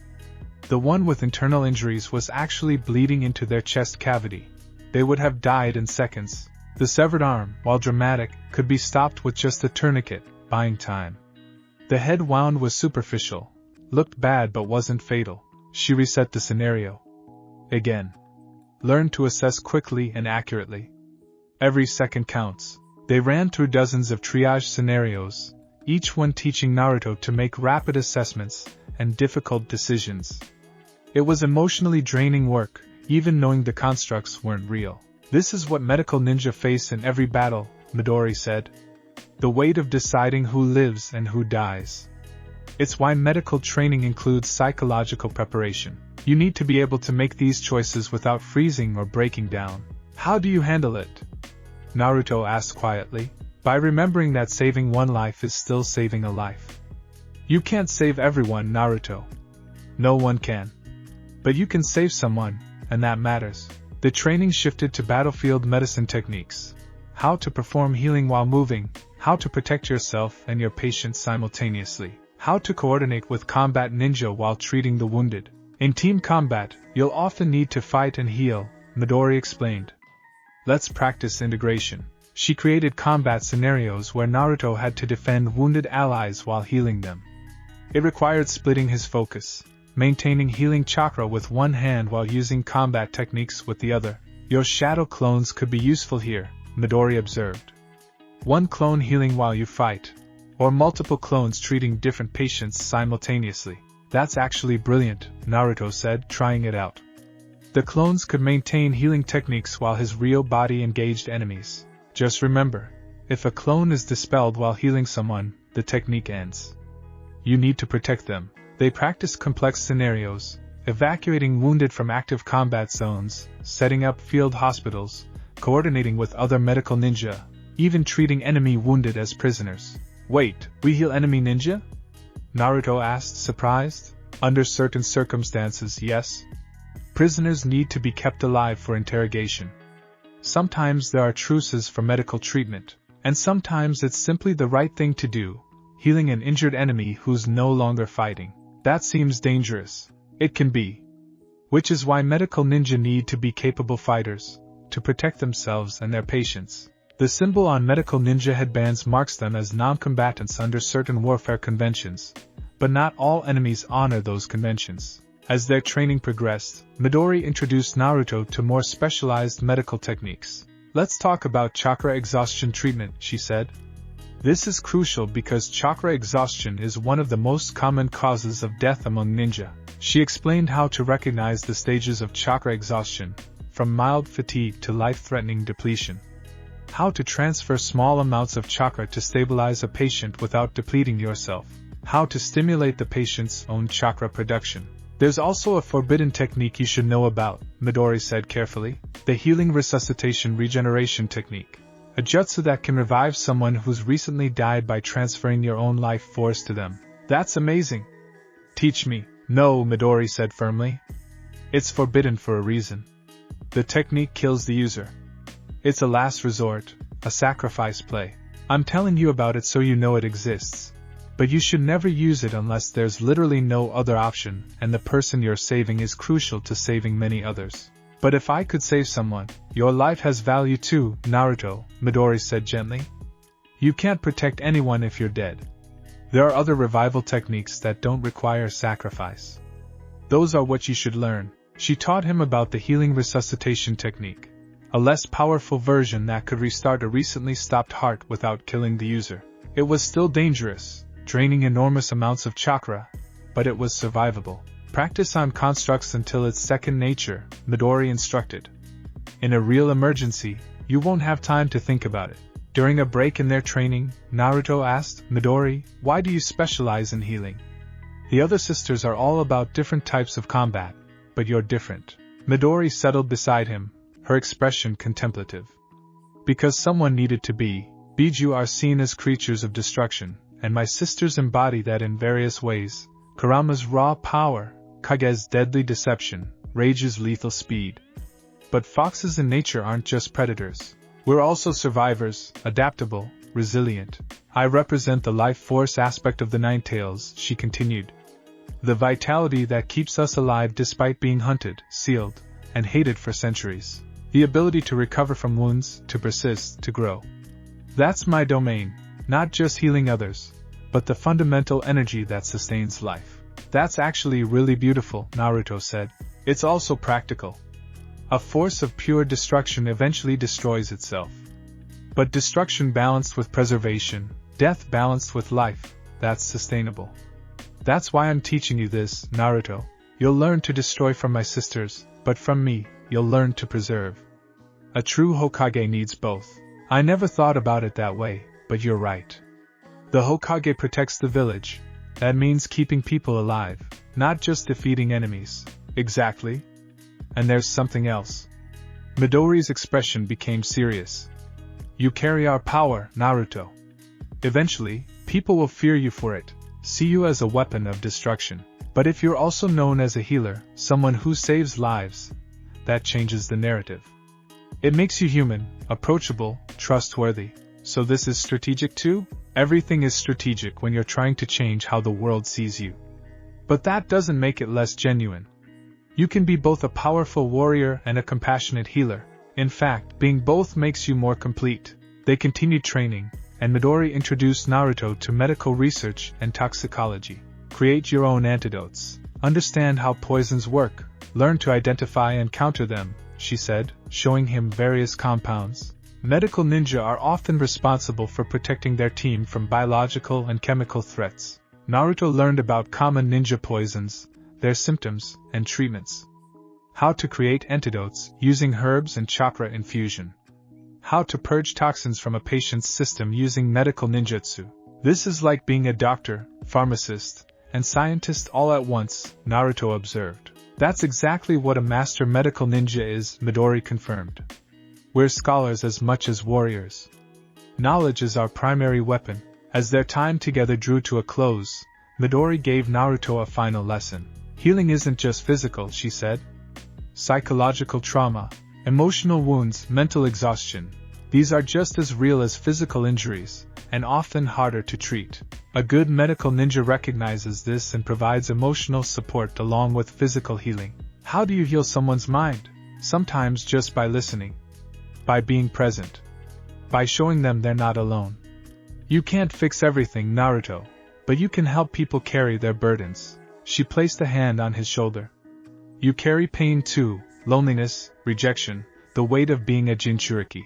The one with internal injuries was actually bleeding into their chest cavity. They would have died in seconds. The severed arm, while dramatic, could be stopped with just a tourniquet, buying time. The head wound was superficial, looked bad but wasn't fatal. She reset the scenario. Again. Learn to assess quickly and accurately. Every second counts. They ran through dozens of triage scenarios, each one teaching Naruto to make rapid assessments and difficult decisions. It was emotionally draining work, even knowing the constructs weren't real. This is what medical ninja face in every battle, Midori said. The weight of deciding who lives and who dies. It's why medical training includes psychological preparation. You need to be able to make these choices without freezing or breaking down. How do you handle it? Naruto asked quietly. By remembering that saving one life is still saving a life. You can't save everyone, Naruto. No one can. But you can save someone, and that matters. The training shifted to battlefield medicine techniques. How to perform healing while moving, how to protect yourself and your patient simultaneously, how to coordinate with combat ninja while treating the wounded. In team combat, you'll often need to fight and heal, Midori explained. Let's practice integration. She created combat scenarios where Naruto had to defend wounded allies while healing them. It required splitting his focus, maintaining healing chakra with one hand while using combat techniques with the other. Your shadow clones could be useful here, Midori observed. One clone healing while you fight, or multiple clones treating different patients simultaneously. That's actually brilliant, Naruto said, trying it out. The clones could maintain healing techniques while his real body engaged enemies. Just remember, if a clone is dispelled while healing someone, the technique ends. You need to protect them. They practice complex scenarios, evacuating wounded from active combat zones, setting up field hospitals, coordinating with other medical ninja, even treating enemy wounded as prisoners. Wait, we heal enemy ninja? Naruto asked, surprised. Under certain circumstances, yes. Prisoners need to be kept alive for interrogation. Sometimes there are truces for medical treatment, and sometimes it's simply the right thing to do, healing an injured enemy who's no longer fighting. That seems dangerous. It can be. Which is why medical ninja need to be capable fighters, to protect themselves and their patients. The symbol on medical ninja headbands marks them as non-combatants under certain warfare conventions, but not all enemies honor those conventions. As their training progressed, Midori introduced Naruto to more specialized medical techniques. Let's talk about chakra exhaustion treatment, she said. This is crucial because chakra exhaustion is one of the most common causes of death among ninja. She explained how to recognize the stages of chakra exhaustion, from mild fatigue to life-threatening depletion. How to transfer small amounts of chakra to stabilize a patient without depleting yourself. how to stimulate the patient's own chakra production. There's also a forbidden technique you should know about, Midori said carefully, the healing resuscitation regeneration technique. A jutsu that can revive someone who's recently died by transferring your own life force to them. That's amazing. Teach me. No, Midori said firmly. It's forbidden for a reason. The technique kills the user. It's a last resort, a sacrifice play. I'm telling you about it so you know it exists. But you should never use it unless there's literally no other option and the person you're saving is crucial to saving many others. But if I could save someone, your life has value too, Naruto, Midori said gently. You can't protect anyone if you're dead. There are other revival techniques that don't require sacrifice. Those are what you should learn. She taught him about the healing resuscitation technique, a less powerful version that could restart a recently stopped heart without killing the user. It was still dangerous, draining enormous amounts of chakra, but it was survivable. Practice on constructs until it's second nature, Midori instructed. In a real emergency, you won't have time to think about it. During a break in their training, Naruto asked, Midori, why do you specialize in healing? The other sisters are all about different types of combat, but you're different. Midori settled beside him, her expression contemplative. Because someone needed to be. Biju are seen as creatures of destruction, and my sisters embody that in various ways. Kurama's raw power, Kage's deadly deception, Rage's lethal speed. But foxes in nature aren't just predators. We're also survivors, adaptable, resilient. I represent the life force aspect of the Nine Tails, she continued. The vitality that keeps us alive despite being hunted, sealed, and hated for centuries. The ability to recover from wounds, to persist, to grow. That's my domain, not just healing others, but the fundamental energy that sustains life. That's actually really beautiful, Naruto said. It's also practical. A force of pure destruction eventually destroys itself. But destruction balanced with preservation, death balanced with life, that's sustainable. That's why I'm teaching you this, Naruto. You'll learn to destroy from my sisters, but from me, you'll learn to preserve. A true Hokage needs both. I never thought about it that way, but you're right. The Hokage protects the village. That means keeping people alive, not just defeating enemies. Exactly. And there's something else. Midori's expression became serious. You carry our power, Naruto. Eventually, people will fear you for it, see you as a weapon of destruction. But if you're also known as a healer, someone who saves lives, that changes the narrative. It makes you human, approachable, trustworthy. So this is strategic too? Everything is strategic when you're trying to change how the world sees you. But that doesn't make it less genuine. You can be both a powerful warrior and a compassionate healer. In fact, being both makes you more complete. They continued training, and Midori introduced Naruto to medical research and toxicology. Create your own antidotes. Understand how poisons work. Learn to identify and counter them, she said, showing him various compounds. Medical ninja are often responsible for protecting their team from biological and chemical threats. Naruto learned about common ninja poisons, their symptoms, and treatments. How to create antidotes using herbs and chakra infusion. How to purge toxins from a patient's system using medical ninjutsu. This is like being a doctor, pharmacist, and scientist all at once, Naruto observed. That's exactly what a master medical ninja is, Midori confirmed. We're scholars as much as warriors. Knowledge is our primary weapon. As their time together drew to a close, Midori gave Naruto a final lesson. Healing isn't just physical, she said. Psychological trauma, emotional wounds, mental exhaustion, these are just as real as physical injuries, and often harder to treat. A good medical ninja recognizes this and provides emotional support along with physical healing. How do you heal someone's mind? Sometimes just by listening. By being present. By showing them they're not alone. You can't fix everything, Naruto, but you can help people carry their burdens. She placed a hand on his shoulder. You carry pain too, loneliness, rejection, the weight of being a Jinchuriki.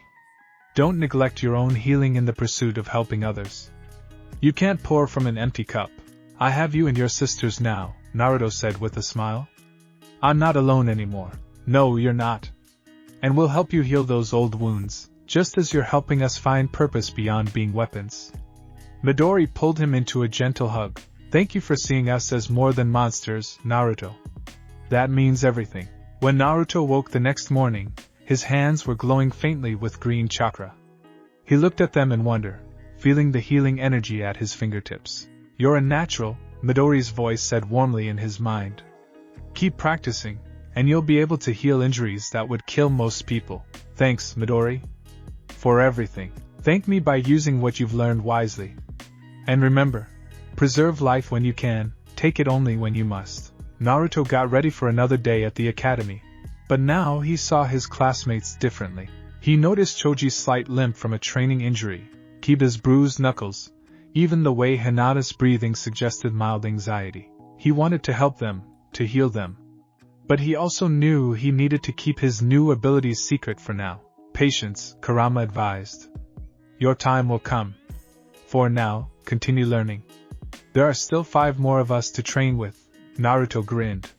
Don't neglect your own healing in the pursuit of helping others. You can't pour from an empty cup. I have you and your sisters now, Naruto said with a smile. I'm not alone anymore. No, you're not. And we'll help you heal those old wounds, just as you're helping us find purpose beyond being weapons. Midori pulled him into a gentle hug. Thank you for seeing us as more than monsters, Naruto. That means everything. When Naruto woke the next morning, his hands were glowing faintly with green chakra. He looked at them in wonder, feeling the healing energy at his fingertips. You're a natural, Midori's voice said warmly in his mind. Keep practicing, and you'll be able to heal injuries that would kill most people. Thanks, Midori. For everything. Thank me by using what you've learned wisely. And remember, preserve life when you can, take it only when you must. Naruto got ready for another day at the academy. But now he saw his classmates differently. He noticed Choji's slight limp from a training injury, Kiba's bruised knuckles, even the way Hinata's breathing suggested mild anxiety. He wanted to help them, to heal them. But he also knew he needed to keep his new abilities secret for now. Patience, Kurama advised. Your time will come. For now, continue learning. There are still 5 more of us to train with. Naruto grinned.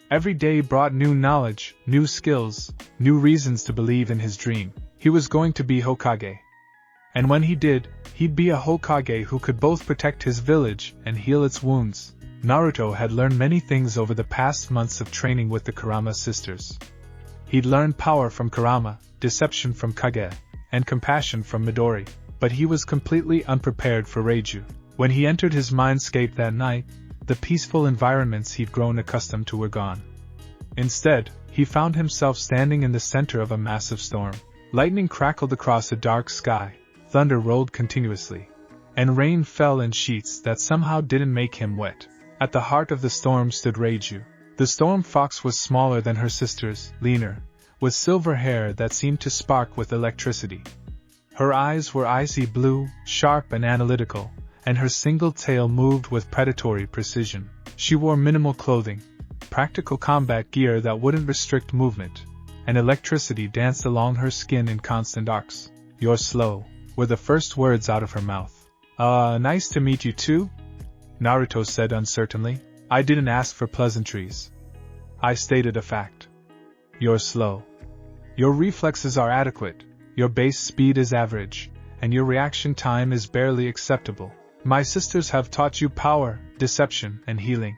Every day brought new knowledge, new skills, new reasons to believe in his dream. He was going to be Hokage. And when he did, he'd be a Hokage who could both protect his village and heal its wounds. Naruto had learned many things over the past months of training with the Kurama sisters. He'd learned power from Kurama, deception from Kage, and compassion from Midori. But he was completely unprepared for Reiju. When he entered his mindscape that night, the peaceful environments he'd grown accustomed to were gone. Instead, he found himself standing in the center of a massive storm. Lightning crackled across a dark sky, thunder rolled continuously, and rain fell in sheets that somehow didn't make him wet. At the heart of the storm stood Reiju. The storm fox was smaller than her sisters, leaner, with silver hair that seemed to spark with electricity. Her eyes were icy blue, sharp and analytical, and her single tail moved with predatory precision. She wore minimal clothing, practical combat gear that wouldn't restrict movement, and electricity danced along her skin in constant arcs. You're slow, were the first words out of her mouth. Nice to meet you too? Naruto said uncertainly. I didn't ask for pleasantries. I stated a fact. You're slow. Your reflexes are adequate, your base speed is average, and your reaction time is barely acceptable. My sisters have taught you power, deception, and healing.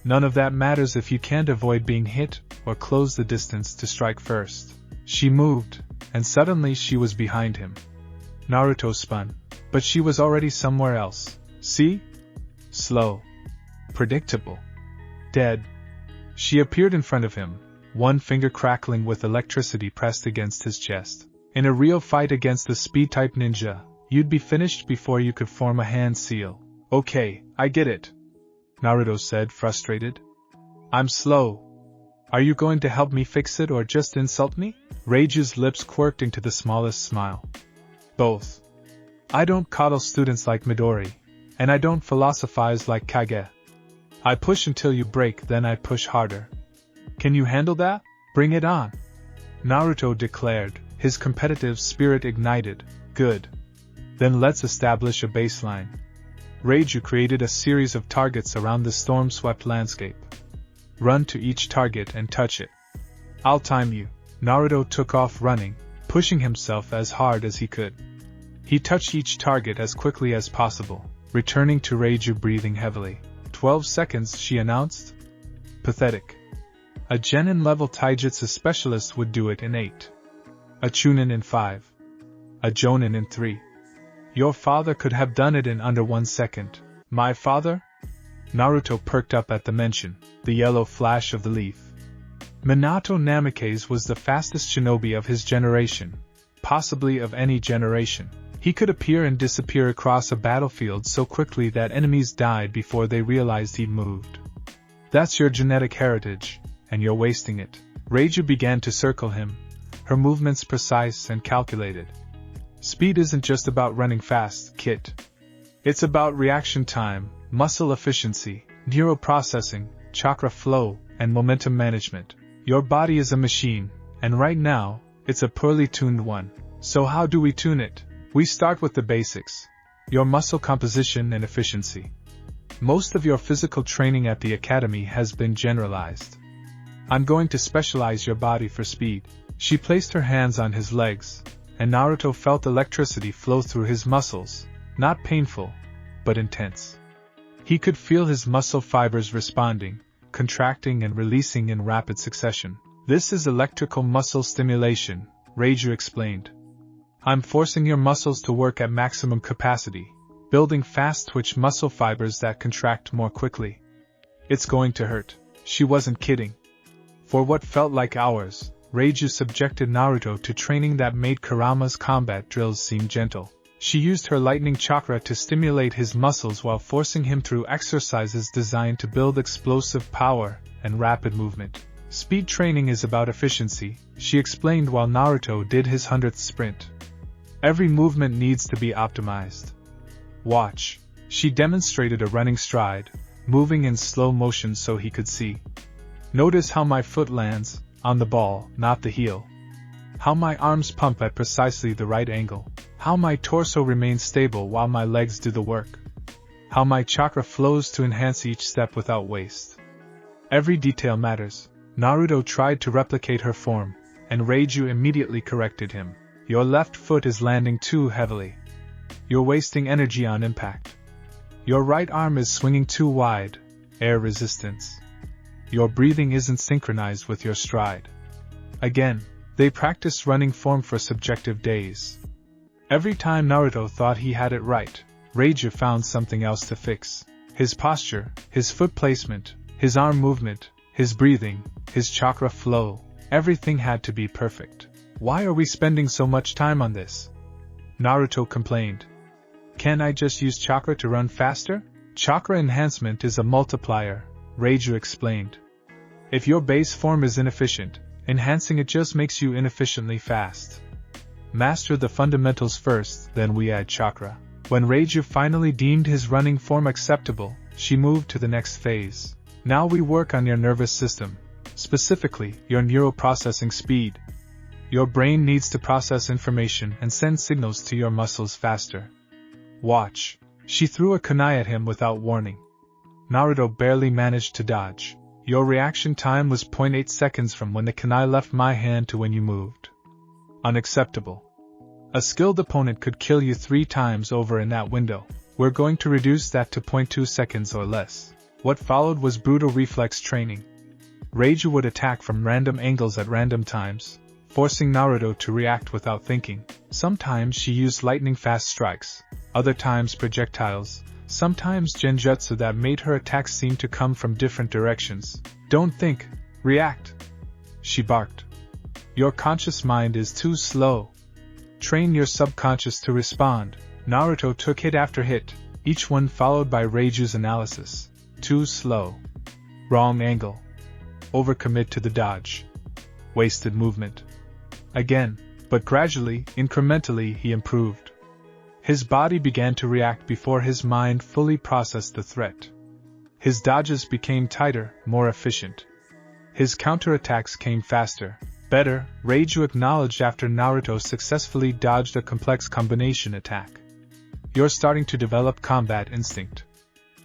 None of that matters if you can't avoid being hit or close the distance to strike first. She moved, and suddenly she was behind him. Naruto spun, but she was already somewhere else. See? Slow. Predictable. Dead. She appeared in front of him, one finger crackling with electricity pressed against his chest. In a real fight against the speed-type ninja, you'd be finished before you could form a hand seal. Okay, I get it, Naruto said, frustrated. I'm slow. Are you going to help me fix it or just insult me? Reiju's lips quirked into the smallest smile. Both. I don't coddle students like Midori, and I don't philosophize like Kage. I push until you break, then I push harder. Can you handle that? Bring it on, Naruto declared, his competitive spirit ignited. Good. Then let's establish a baseline. Reiju created a series of targets around the storm-swept landscape. Run to each target and touch it. I'll time you. Naruto took off running, pushing himself as hard as he could. He touched each target as quickly as possible, returning to Reiju breathing heavily. 12 seconds, she announced. Pathetic. A Genin-level taijutsu specialist would do it in 8. A Chunin in 5. A Jonin in 3. Your father could have done it in under 1 second. My father? Naruto perked up at the mention, the yellow flash of the leaf. Minato Namikaze was the fastest shinobi of his generation, possibly of any generation. He could appear and disappear across a battlefield so quickly that enemies died before they realized he'd moved. That's your genetic heritage, and you're wasting it. Reiju began to circle him, her movements precise and calculated. Speed isn't just about running fast, Kit. It's about reaction time, muscle efficiency, neuroprocessing, chakra flow, and momentum management. Your body is a machine, and right now, it's a poorly tuned one. So how do we tune it? We start with the basics. Your muscle composition and efficiency. Most of your physical training at the academy has been generalized. I'm going to specialize your body for speed. She placed her hands on his legs, and Naruto felt electricity flow through his muscles, not painful, but intense. He could feel his muscle fibers responding, contracting and releasing in rapid succession. This is electrical muscle stimulation, Reiju explained. I'm forcing your muscles to work at maximum capacity, building fast-twitch muscle fibers that contract more quickly. It's going to hurt. She wasn't kidding. For what felt like hours, Reiju subjected Naruto to training that made Kurama's combat drills seem gentle. She used her lightning chakra to stimulate his muscles while forcing him through exercises designed to build explosive power and rapid movement. Speed training is about efficiency, she explained while Naruto did his 100th sprint. Every movement needs to be optimized. Watch. She demonstrated a running stride, moving in slow motion so he could see. Notice how my foot lands, on the ball, not the heel. How my arms pump at precisely the right angle. How my torso remains stable while my legs do the work. How my chakra flows to enhance each step without waste. Every detail matters. Naruto tried to replicate her form, and Reiju immediately corrected him. Your left foot is landing too heavily. You're wasting energy on impact. Your right arm is swinging too wide, air resistance. Your breathing isn't synchronized with your stride. Again, they practiced running form for subjective days. Every time Naruto thought he had it right, Reiju found something else to fix. His posture, his foot placement, his arm movement, his breathing, his chakra flow, everything had to be perfect. Why are we spending so much time on this? Naruto complained. Can't I just use chakra to run faster? Chakra enhancement is a multiplier, Reiju explained. If your base form is inefficient, enhancing it just makes you inefficiently fast. Master the fundamentals first, then we add chakra. When Reiju finally deemed his running form acceptable, she moved to the next phase. Now we work on your nervous system, specifically your neuroprocessing speed. Your brain needs to process information and send signals to your muscles faster. Watch. She threw a kunai at him without warning. Naruto barely managed to dodge. Your reaction time was 0.8 seconds from when the kunai left my hand to when you moved. Unacceptable. A skilled opponent could kill you 3 times over in that window. We're going to reduce that to 0.2 seconds or less. What followed was brutal reflex training. Reiju would attack from random angles at random times, forcing Naruto to react without thinking. Sometimes she used lightning-fast strikes, other times projectiles, sometimes genjutsu that made her attacks seem to come from different directions. Don't think, react, she barked. Your conscious mind is too slow. Train your subconscious to respond. Naruto took hit after hit, each one followed by Reiju's analysis. Too slow. Wrong angle. Overcommit to the dodge. Wasted movement. Again, but gradually, incrementally, he improved. His body began to react before his mind fully processed the threat. His dodges became tighter, more efficient. His counterattacks came faster, better, Reiju acknowledged after Naruto successfully dodged a complex combination attack. You're starting to develop combat instinct.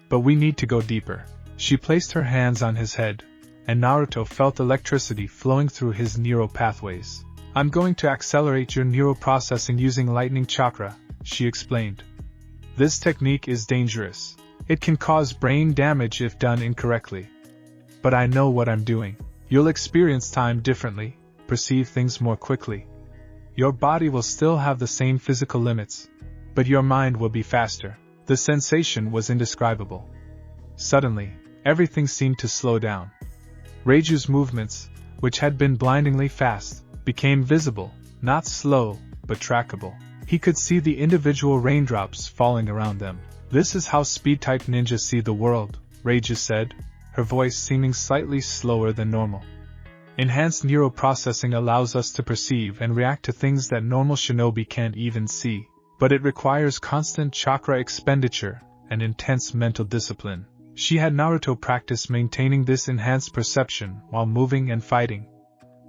But we need to go deeper. She placed her hands on his head, and Naruto felt electricity flowing through his neural pathways. I'm going to accelerate your neuroprocessing using lightning chakra, she explained. This technique is dangerous. It can cause brain damage if done incorrectly. But I know what I'm doing. You'll experience time differently, perceive things more quickly. Your body will still have the same physical limits, but your mind will be faster. The sensation was indescribable. Suddenly, everything seemed to slow down. Reiju's movements, which had been blindingly fast, became visible, not slow, but trackable. He could see the individual raindrops falling around them. This is how speed-type ninjas see the world, Reiju said, her voice seeming slightly slower than normal. Enhanced neuroprocessing allows us to perceive and react to things that normal shinobi can't even see, but it requires constant chakra expenditure and intense mental discipline. She had Naruto practice maintaining this enhanced perception while moving and fighting.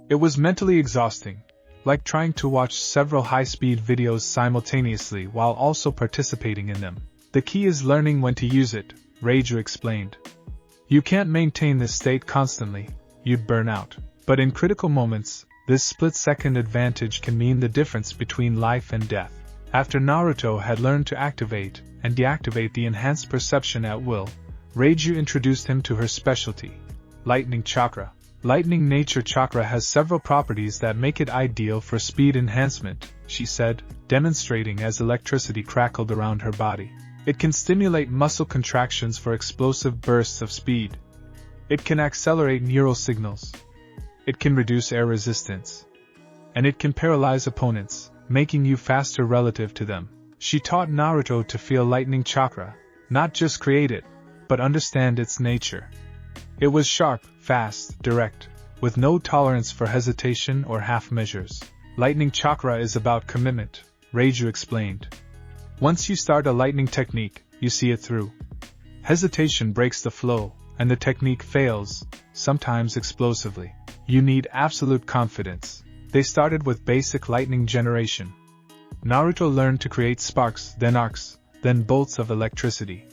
It was mentally exhausting, like trying to watch several high-speed videos simultaneously while also participating in them. The key is learning when to use it, Reiju explained. You can't maintain this state constantly, you'd burn out. But in critical moments, this split-second advantage can mean the difference between life and death. After Naruto had learned to activate and deactivate the enhanced perception at will, Reiju introduced him to her specialty, lightning chakra. Lightning nature chakra has several properties that make it ideal for speed enhancement, she said, demonstrating as electricity crackled around her body. It can stimulate muscle contractions for explosive bursts of speed. It can accelerate neural signals. It can reduce air resistance. And it can paralyze opponents, making you faster relative to them. She taught Naruto to feel lightning chakra, not just create it, but understand its nature. It was sharp, fast, direct, with no tolerance for hesitation or half measures. Lightning chakra is about commitment, Reiju explained. Once you start a lightning technique, you see it through. Hesitation breaks the flow, and the technique fails, sometimes explosively. You need absolute confidence. They started with basic lightning generation. Naruto learned to create sparks, then arcs, then bolts of electricity.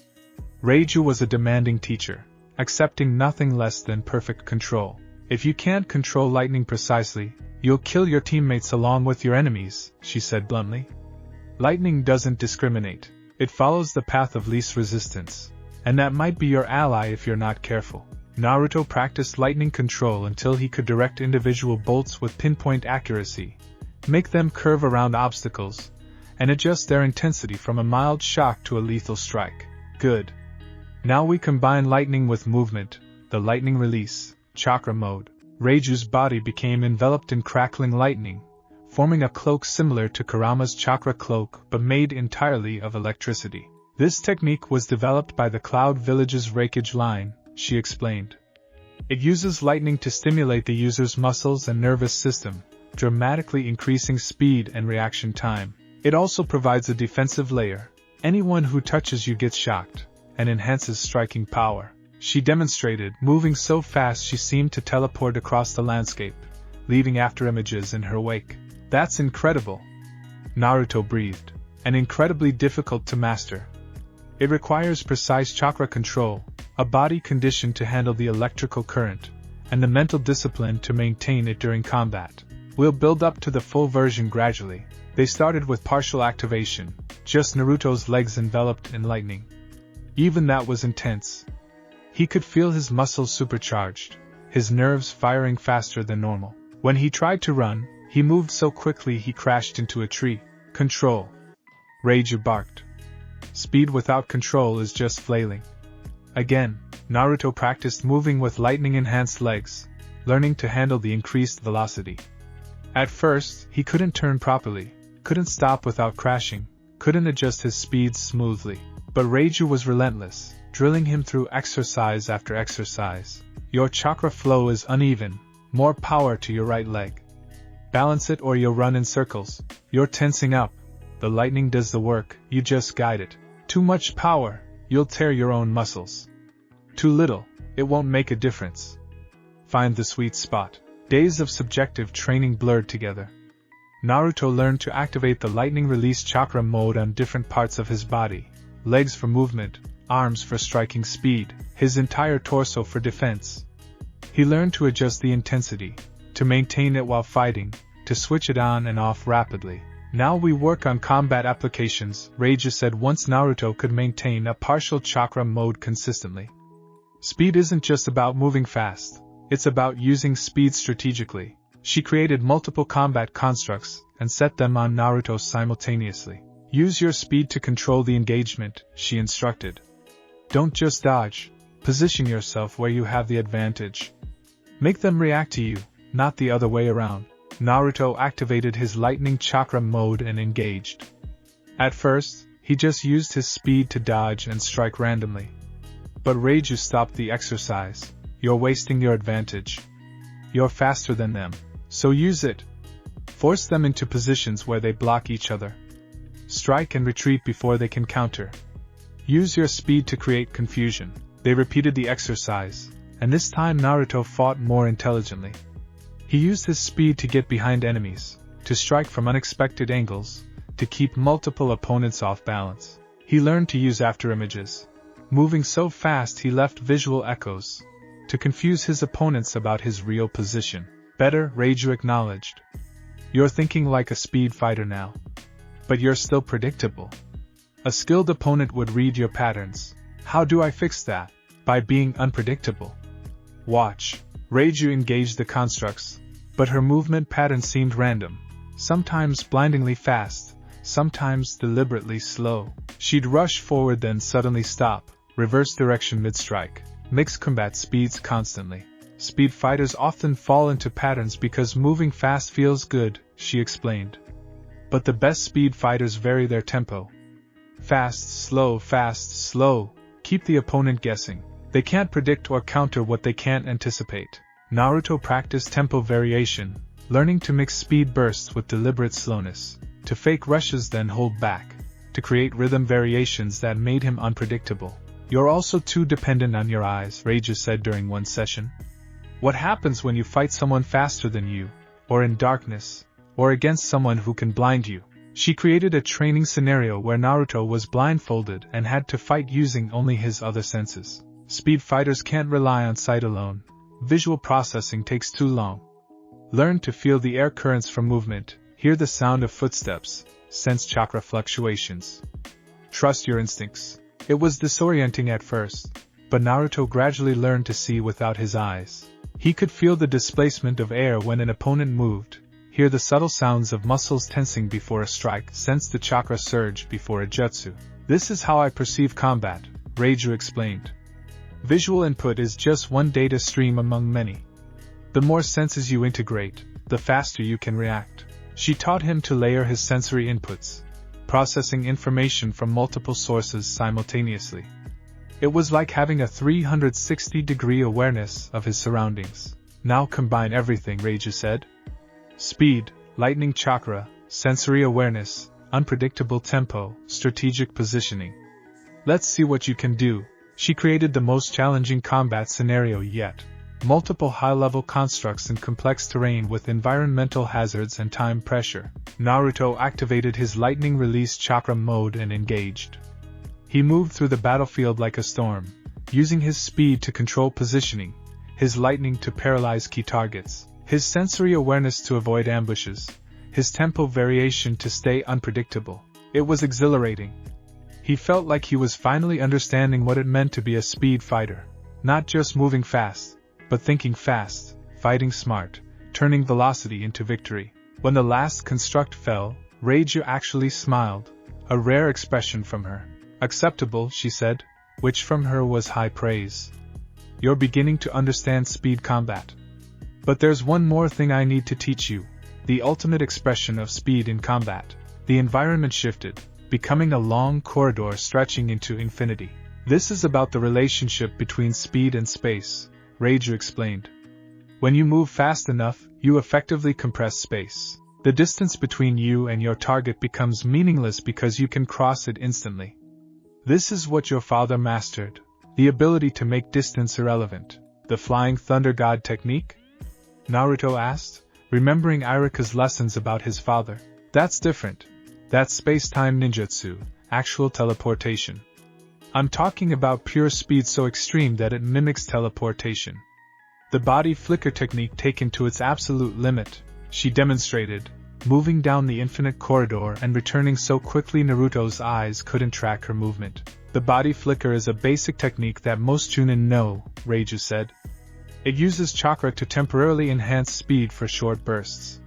Reiju was a demanding teacher, accepting nothing less than perfect control. If you can't control lightning precisely, you'll kill your teammates along with your enemies, she said bluntly. Lightning doesn't discriminate. It follows the path of least resistance, and that might be your ally if you're not careful. Naruto practiced lightning control until he could direct individual bolts with pinpoint accuracy, make them curve around obstacles, and adjust their intensity from a mild shock to a lethal strike. Good. Now we combine lightning with movement, the lightning release, chakra mode. Reiju's body became enveloped in crackling lightning, forming a cloak similar to Kurama's chakra cloak but made entirely of electricity. This technique was developed by the Cloud Village's Raikage line, she explained. It uses lightning to stimulate the user's muscles and nervous system, dramatically increasing speed and reaction time. It also provides a defensive layer. Anyone who touches you gets shocked, and enhances striking power. She demonstrated, moving so fast she seemed to teleport across the landscape, leaving afterimages in her wake. That's incredible, Naruto breathed, and incredibly difficult to master. It requires precise chakra control, a body conditioned to handle the electrical current, and the mental discipline to maintain it during combat. We'll build up to the full version gradually. They started with partial activation, just Naruto's legs enveloped in lightning. Even that was intense. He could feel his muscles supercharged, his nerves firing faster than normal. When he tried to run, he moved so quickly he crashed into a tree. Control. Reiju barked. Speed without control is just flailing. Again, Naruto practiced moving with lightning-enhanced legs, learning to handle the increased velocity. At first, he couldn't turn properly, couldn't stop without crashing, couldn't adjust his speeds smoothly. But Reiju was relentless, drilling him through exercise after exercise. Your chakra flow is uneven, more power to your right leg. Balance it or you'll run in circles. You're tensing up. The lightning does the work, you just guide it. Too much power, you'll tear your own muscles. Too little, it won't make a difference. Find the sweet spot. Days of subjective training blurred together. Naruto learned to activate the lightning release chakra mode on different parts of his body. Legs for movement, arms for striking speed, his entire torso for defense. He learned to adjust the intensity, to maintain it while fighting, to switch it on and off rapidly. Now we work on combat applications, Reiju said once Naruto could maintain a partial chakra mode consistently. Speed isn't just about moving fast, it's about using speed strategically. She created multiple combat constructs and set them on Naruto simultaneously. Use your speed to control the engagement, she instructed. Don't just dodge, position yourself where you have the advantage. Make them react to you, not the other way around. Naruto activated his lightning chakra mode and engaged. At first, he just used his speed to dodge and strike randomly. But Reiju stopped the exercise. You're wasting your advantage. You're faster than them, so use it. Force them into positions where they block each other. Strike and retreat before they can counter. Use your speed to create confusion. They repeated the exercise, and this time Naruto fought more intelligently. He used his speed to get behind enemies, to strike from unexpected angles, to keep multiple opponents off balance. He learned to use afterimages. Moving so fast he left visual echoes, to confuse his opponents about his real position. Better, Reiju acknowledged. You're thinking like a speed fighter now. But you're still predictable. A skilled opponent would read your patterns. How do I fix that? By being unpredictable. Watch. Reiju engaged the constructs, but her movement pattern seemed random. Sometimes blindingly fast, sometimes deliberately slow. She'd rush forward then suddenly stop, reverse direction mid-strike, mix combat speeds constantly. Speed fighters often fall into patterns because moving fast feels good, she explained. But the best speed fighters vary their tempo. Fast, slow, keep the opponent guessing. They can't predict or counter what they can't anticipate. Naruto practiced tempo variation, learning to mix speed bursts with deliberate slowness, to fake rushes then hold back, to create rhythm variations that made him unpredictable. You're also too dependent on your eyes, Reiju said during one session. What happens when you fight someone faster than you, or in darkness, or against someone who can blind you? She created a training scenario where Naruto was blindfolded and had to fight using only his other senses. Speed fighters can't rely on sight alone. Visual processing takes too long. Learn to feel the air currents from movement, hear the sound of footsteps, sense chakra fluctuations. Trust your instincts. It was disorienting at first, but Naruto gradually learned to see without his eyes. He could feel the displacement of air when an opponent moved, hear the subtle sounds of muscles tensing before a strike, sense the chakra surge before a jutsu. This is how I perceive combat, Reiju explained. Visual input is just one data stream among many. The more senses you integrate, the faster you can react. She taught him to layer his sensory inputs, processing information from multiple sources simultaneously. It was like having a 360-degree awareness of his surroundings. Now combine everything, Reiju said. Speed, lightning chakra, sensory awareness, unpredictable tempo, strategic positioning. Let's see what you can do. She created the most challenging combat scenario yet. Multiple high-level constructs in complex terrain with environmental hazards and time pressure. Naruto activated his lightning release chakra mode and engaged. He moved through the battlefield like a storm, using his speed to control positioning, his lightning to paralyze key targets, his sensory awareness to avoid ambushes, his tempo variation to stay unpredictable. It was exhilarating. He felt like he was finally understanding what it meant to be a speed fighter. Not just moving fast, but thinking fast, fighting smart, turning velocity into victory. When the last construct fell, Reiju actually smiled, a rare expression from her. Acceptable, she said, which from her was high praise. You're beginning to understand speed combat. But there's one more thing I need to teach you, the ultimate expression of speed in combat. The environment shifted, becoming a long corridor stretching into infinity. This is about the relationship between speed and space, Reiju explained. When you move fast enough, you effectively compress space. The distance between you and your target becomes meaningless because you can cross it instantly. This is what your father mastered, the ability to make distance irrelevant. The Flying Thunder God technique? Naruto asked, remembering Iruka's lessons about his father. That's different. That's space-time ninjutsu, actual teleportation. I'm talking about pure speed so extreme that it mimics teleportation. The body flicker technique taken to its absolute limit, she demonstrated, moving down the infinite corridor and returning so quickly Naruto's eyes couldn't track her movement. The body flicker is a basic technique that most Chunin know, Reiju said. It uses chakra to temporarily enhance speed for short bursts.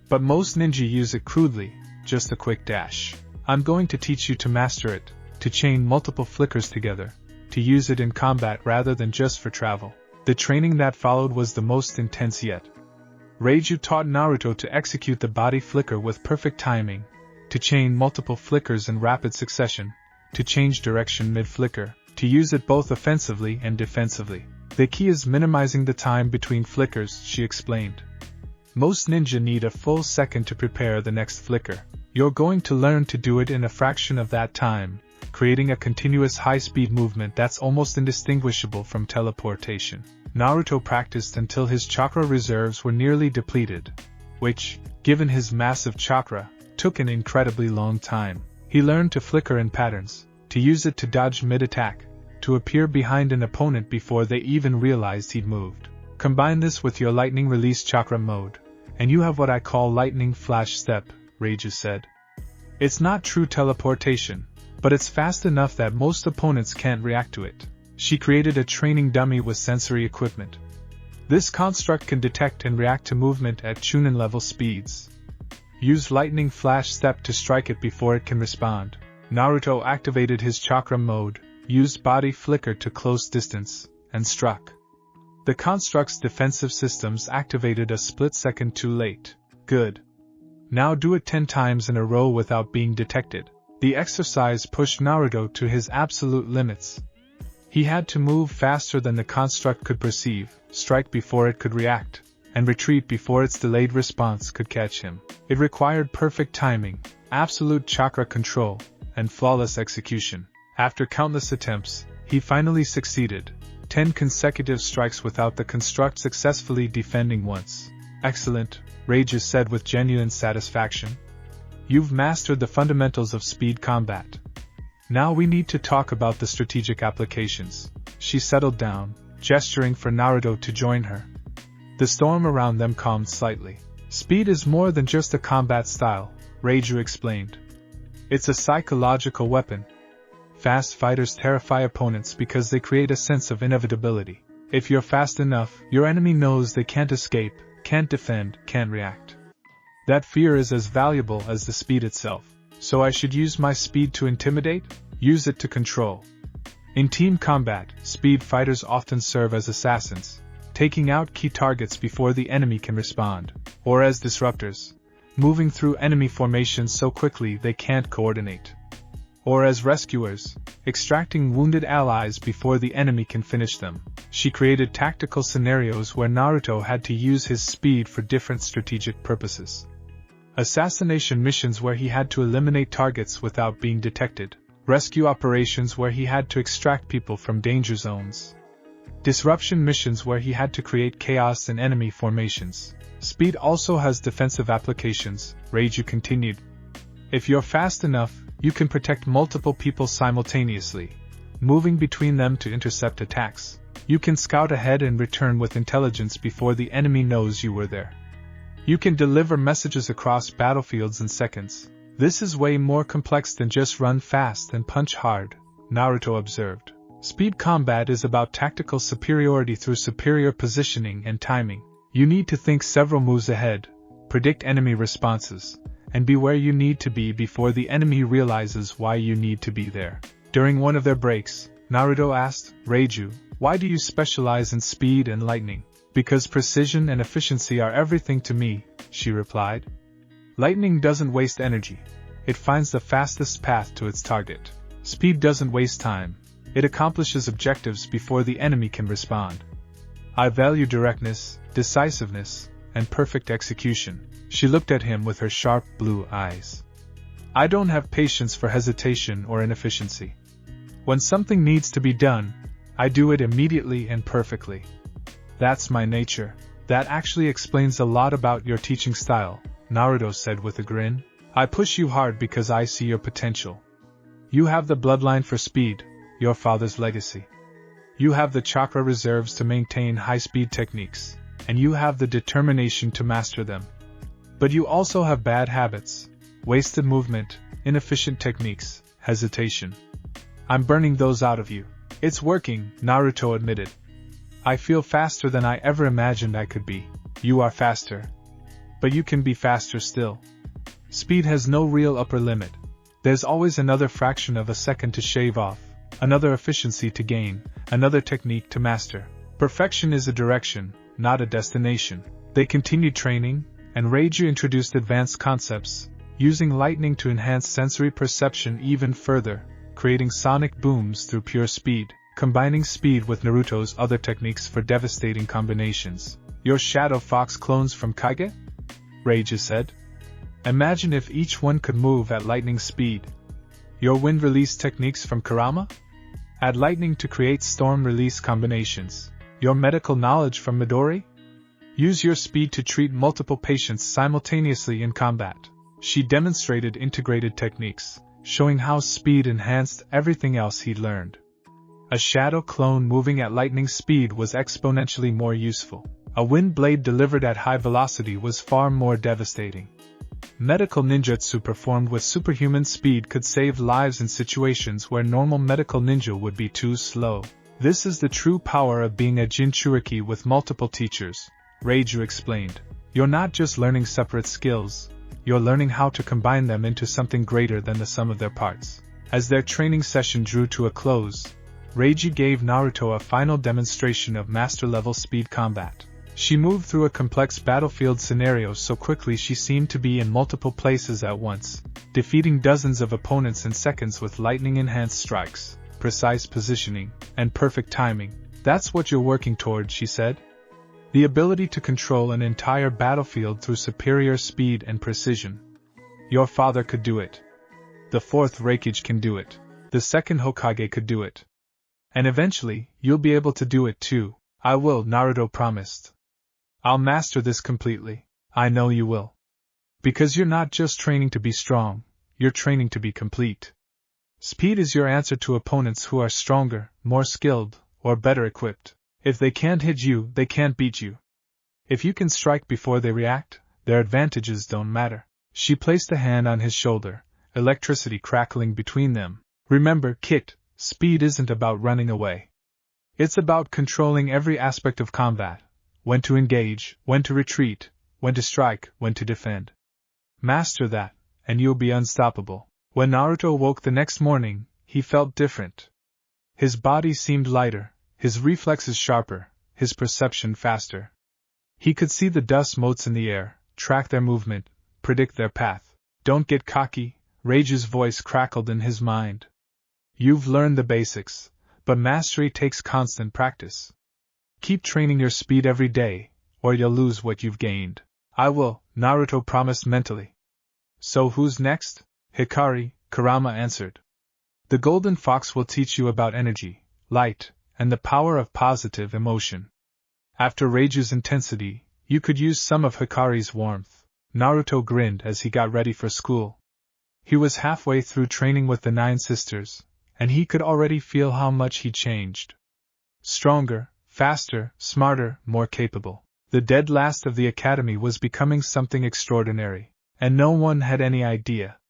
But most ninja use it crudely, just a quick dash. I'm going to teach you to master it, to chain multiple flickers together, to use it in combat rather than just for travel. The training that followed was the most intense yet. Reiju taught Naruto to execute the body flicker with perfect timing, to chain multiple flickers in rapid succession, to change direction mid-flicker, to use it both offensively and defensively. The key is minimizing the time between flickers, she explained. Most ninja need a full second to prepare the next flicker. You're going to learn to do it in a fraction of that time, creating a continuous high-speed movement that's almost indistinguishable from teleportation. Naruto practiced until his chakra reserves were nearly depleted, which, given his massive chakra, took an incredibly long time. He learned to flicker in patterns, to use it to dodge mid-attack, to appear behind an opponent before they even realized he'd moved. Combine this with your lightning release chakra mode, and you have what I call lightning flash step, Reiju said. It's not true teleportation, but it's fast enough that most opponents can't react to it. She created a training dummy with sensory equipment. This construct can detect and react to movement at Chunin level speeds. Use lightning flash step to strike it before it can respond. Naruto activated his chakra mode, used body flicker to close distance, and struck. The construct's defensive systems activated a split second too late. Good. Now do it 10 times in a row without being detected. The exercise pushed Naruto to his absolute limits. He had to move faster than the construct could perceive, strike before it could react, and retreat before its delayed response could catch him. It required perfect timing, absolute chakra control, and flawless execution. After countless attempts, he finally succeeded. 10 consecutive strikes without the construct successfully defending once. Excellent, Rages said with genuine satisfaction. You've mastered the fundamentals of speed combat. Now we need to talk about the strategic applications. She settled down, gesturing for Naruto to join her. The storm around them calmed slightly. Speed is more than just a combat style, Reiju explained. It's a psychological weapon. Fast fighters terrify opponents because they create a sense of inevitability. If you're fast enough, your enemy knows they can't escape, can't defend, can't react. That fear is as valuable as the speed itself. So I should use my speed to intimidate? Use it to control. In team combat, speed fighters often serve as assassins, taking out key targets before the enemy can respond, or as disruptors, moving through enemy formations so quickly they can't coordinate. Or as rescuers, extracting wounded allies before the enemy can finish them. She created tactical scenarios where Naruto had to use his speed for different strategic purposes. Assassination missions where he had to eliminate targets without being detected. Rescue operations where he had to extract people from danger zones. Disruption missions where he had to create chaos in enemy formations. Speed also has defensive applications, Reiju continued. If you're fast enough, you can protect multiple people simultaneously, moving between them to intercept attacks. You can scout ahead and return with intelligence before the enemy knows you were there. You can deliver messages across battlefields in seconds. This is way more complex than just run fast and punch hard, Naruto observed. Speed combat is about tactical superiority through superior positioning and timing. You need to think several moves ahead, predict enemy responses, and be where you need to be before the enemy realizes why you need to be there. During one of their breaks, Naruto asked Reiju, "Why do you specialize in speed and lightning?" "Because precision and efficiency are everything to me," she replied. Lightning doesn't waste energy. It finds the fastest path to its target. Speed doesn't waste time. It accomplishes objectives before the enemy can respond. I value directness, decisiveness, and perfect execution. She looked at him with her sharp blue eyes. I don't have patience for hesitation or inefficiency. When something needs to be done, I do it immediately and perfectly. That's my nature. That actually explains a lot about your teaching style, Naruto said with a grin. I push you hard because I see your potential. You have the bloodline for speed, your father's legacy. You have the chakra reserves to maintain high-speed techniques, and you have the determination to master them. But you also have bad habits, wasted movement, inefficient techniques, hesitation. I'm burning those out of you. It's working, Naruto admitted. I feel faster than I ever imagined I could be. You are faster. But you can be faster still. Speed has no real upper limit. There's always another fraction of a second to shave off, another efficiency to gain, another technique to master. Perfection is a direction, not a destination. They continued training, and Reiju introduced advanced concepts, using lightning to enhance sensory perception even further, creating sonic booms through pure speed, combining speed with Naruto's other techniques for devastating combinations. Your Shadow Fox clones from Kage? Reiju said. Imagine if each one could move at lightning speed. Your wind release techniques from Kurama? Add lightning to create storm release combinations. Your medical knowledge from Midori? Use your speed to treat multiple patients simultaneously in combat. She demonstrated integrated techniques, showing how speed enhanced everything else he'd learned. A shadow clone moving at lightning speed was exponentially more useful. A wind blade delivered at high velocity was far more devastating. Medical ninjutsu performed with superhuman speed could save lives in situations where normal medical ninja would be too slow. This is the true power of being a Jinchuriki with multiple teachers, Reiju explained. You're not just learning separate skills, you're learning how to combine them into something greater than the sum of their parts. As their training session drew to a close, Reiji gave Naruto a final demonstration of master-level speed combat. She moved through a complex battlefield scenario so quickly she seemed to be in multiple places at once, defeating dozens of opponents in seconds with lightning-enhanced strikes, precise positioning, and perfect timing. That's what you're working toward, she said. The ability to control an entire battlefield through superior speed and precision. Your father could do it. The fourth Raikage can do it. The second Hokage could do it. And eventually, you'll be able to do it too. I will, Naruto promised. I'll master this completely. I know you will. Because you're not just training to be strong, you're training to be complete. Speed is your answer to opponents who are stronger, more skilled, or better equipped. If they can't hit you, they can't beat you. If you can strike before they react, their advantages don't matter. She placed a hand on his shoulder, electricity crackling between them. Remember, Kit, speed isn't about running away. It's about controlling every aspect of combat. When to engage, when to retreat, when to strike, when to defend. Master that, and you'll be unstoppable. When Naruto woke the next morning, he felt different. His body seemed lighter, his reflexes sharper, his perception faster. He could see the dust motes in the air, track their movement, predict their path. Don't get cocky, Reiju's voice crackled in his mind. You've learned the basics, but mastery takes constant practice. Keep training your speed every day, or you'll lose what you've gained. I will, Naruto promised mentally. So who's next? Hikari, Kurama answered. The Golden Fox will teach you about energy, light, and the power of positive emotion. After Reiju's intensity, you could use some of Hikari's warmth. Naruto grinned as he got ready for school. He was halfway through training with the 9 sisters, and he could already feel how much he'd changed. Stronger, faster, smarter, more capable. The dead last of the academy was becoming something extraordinary, and no one had any idea.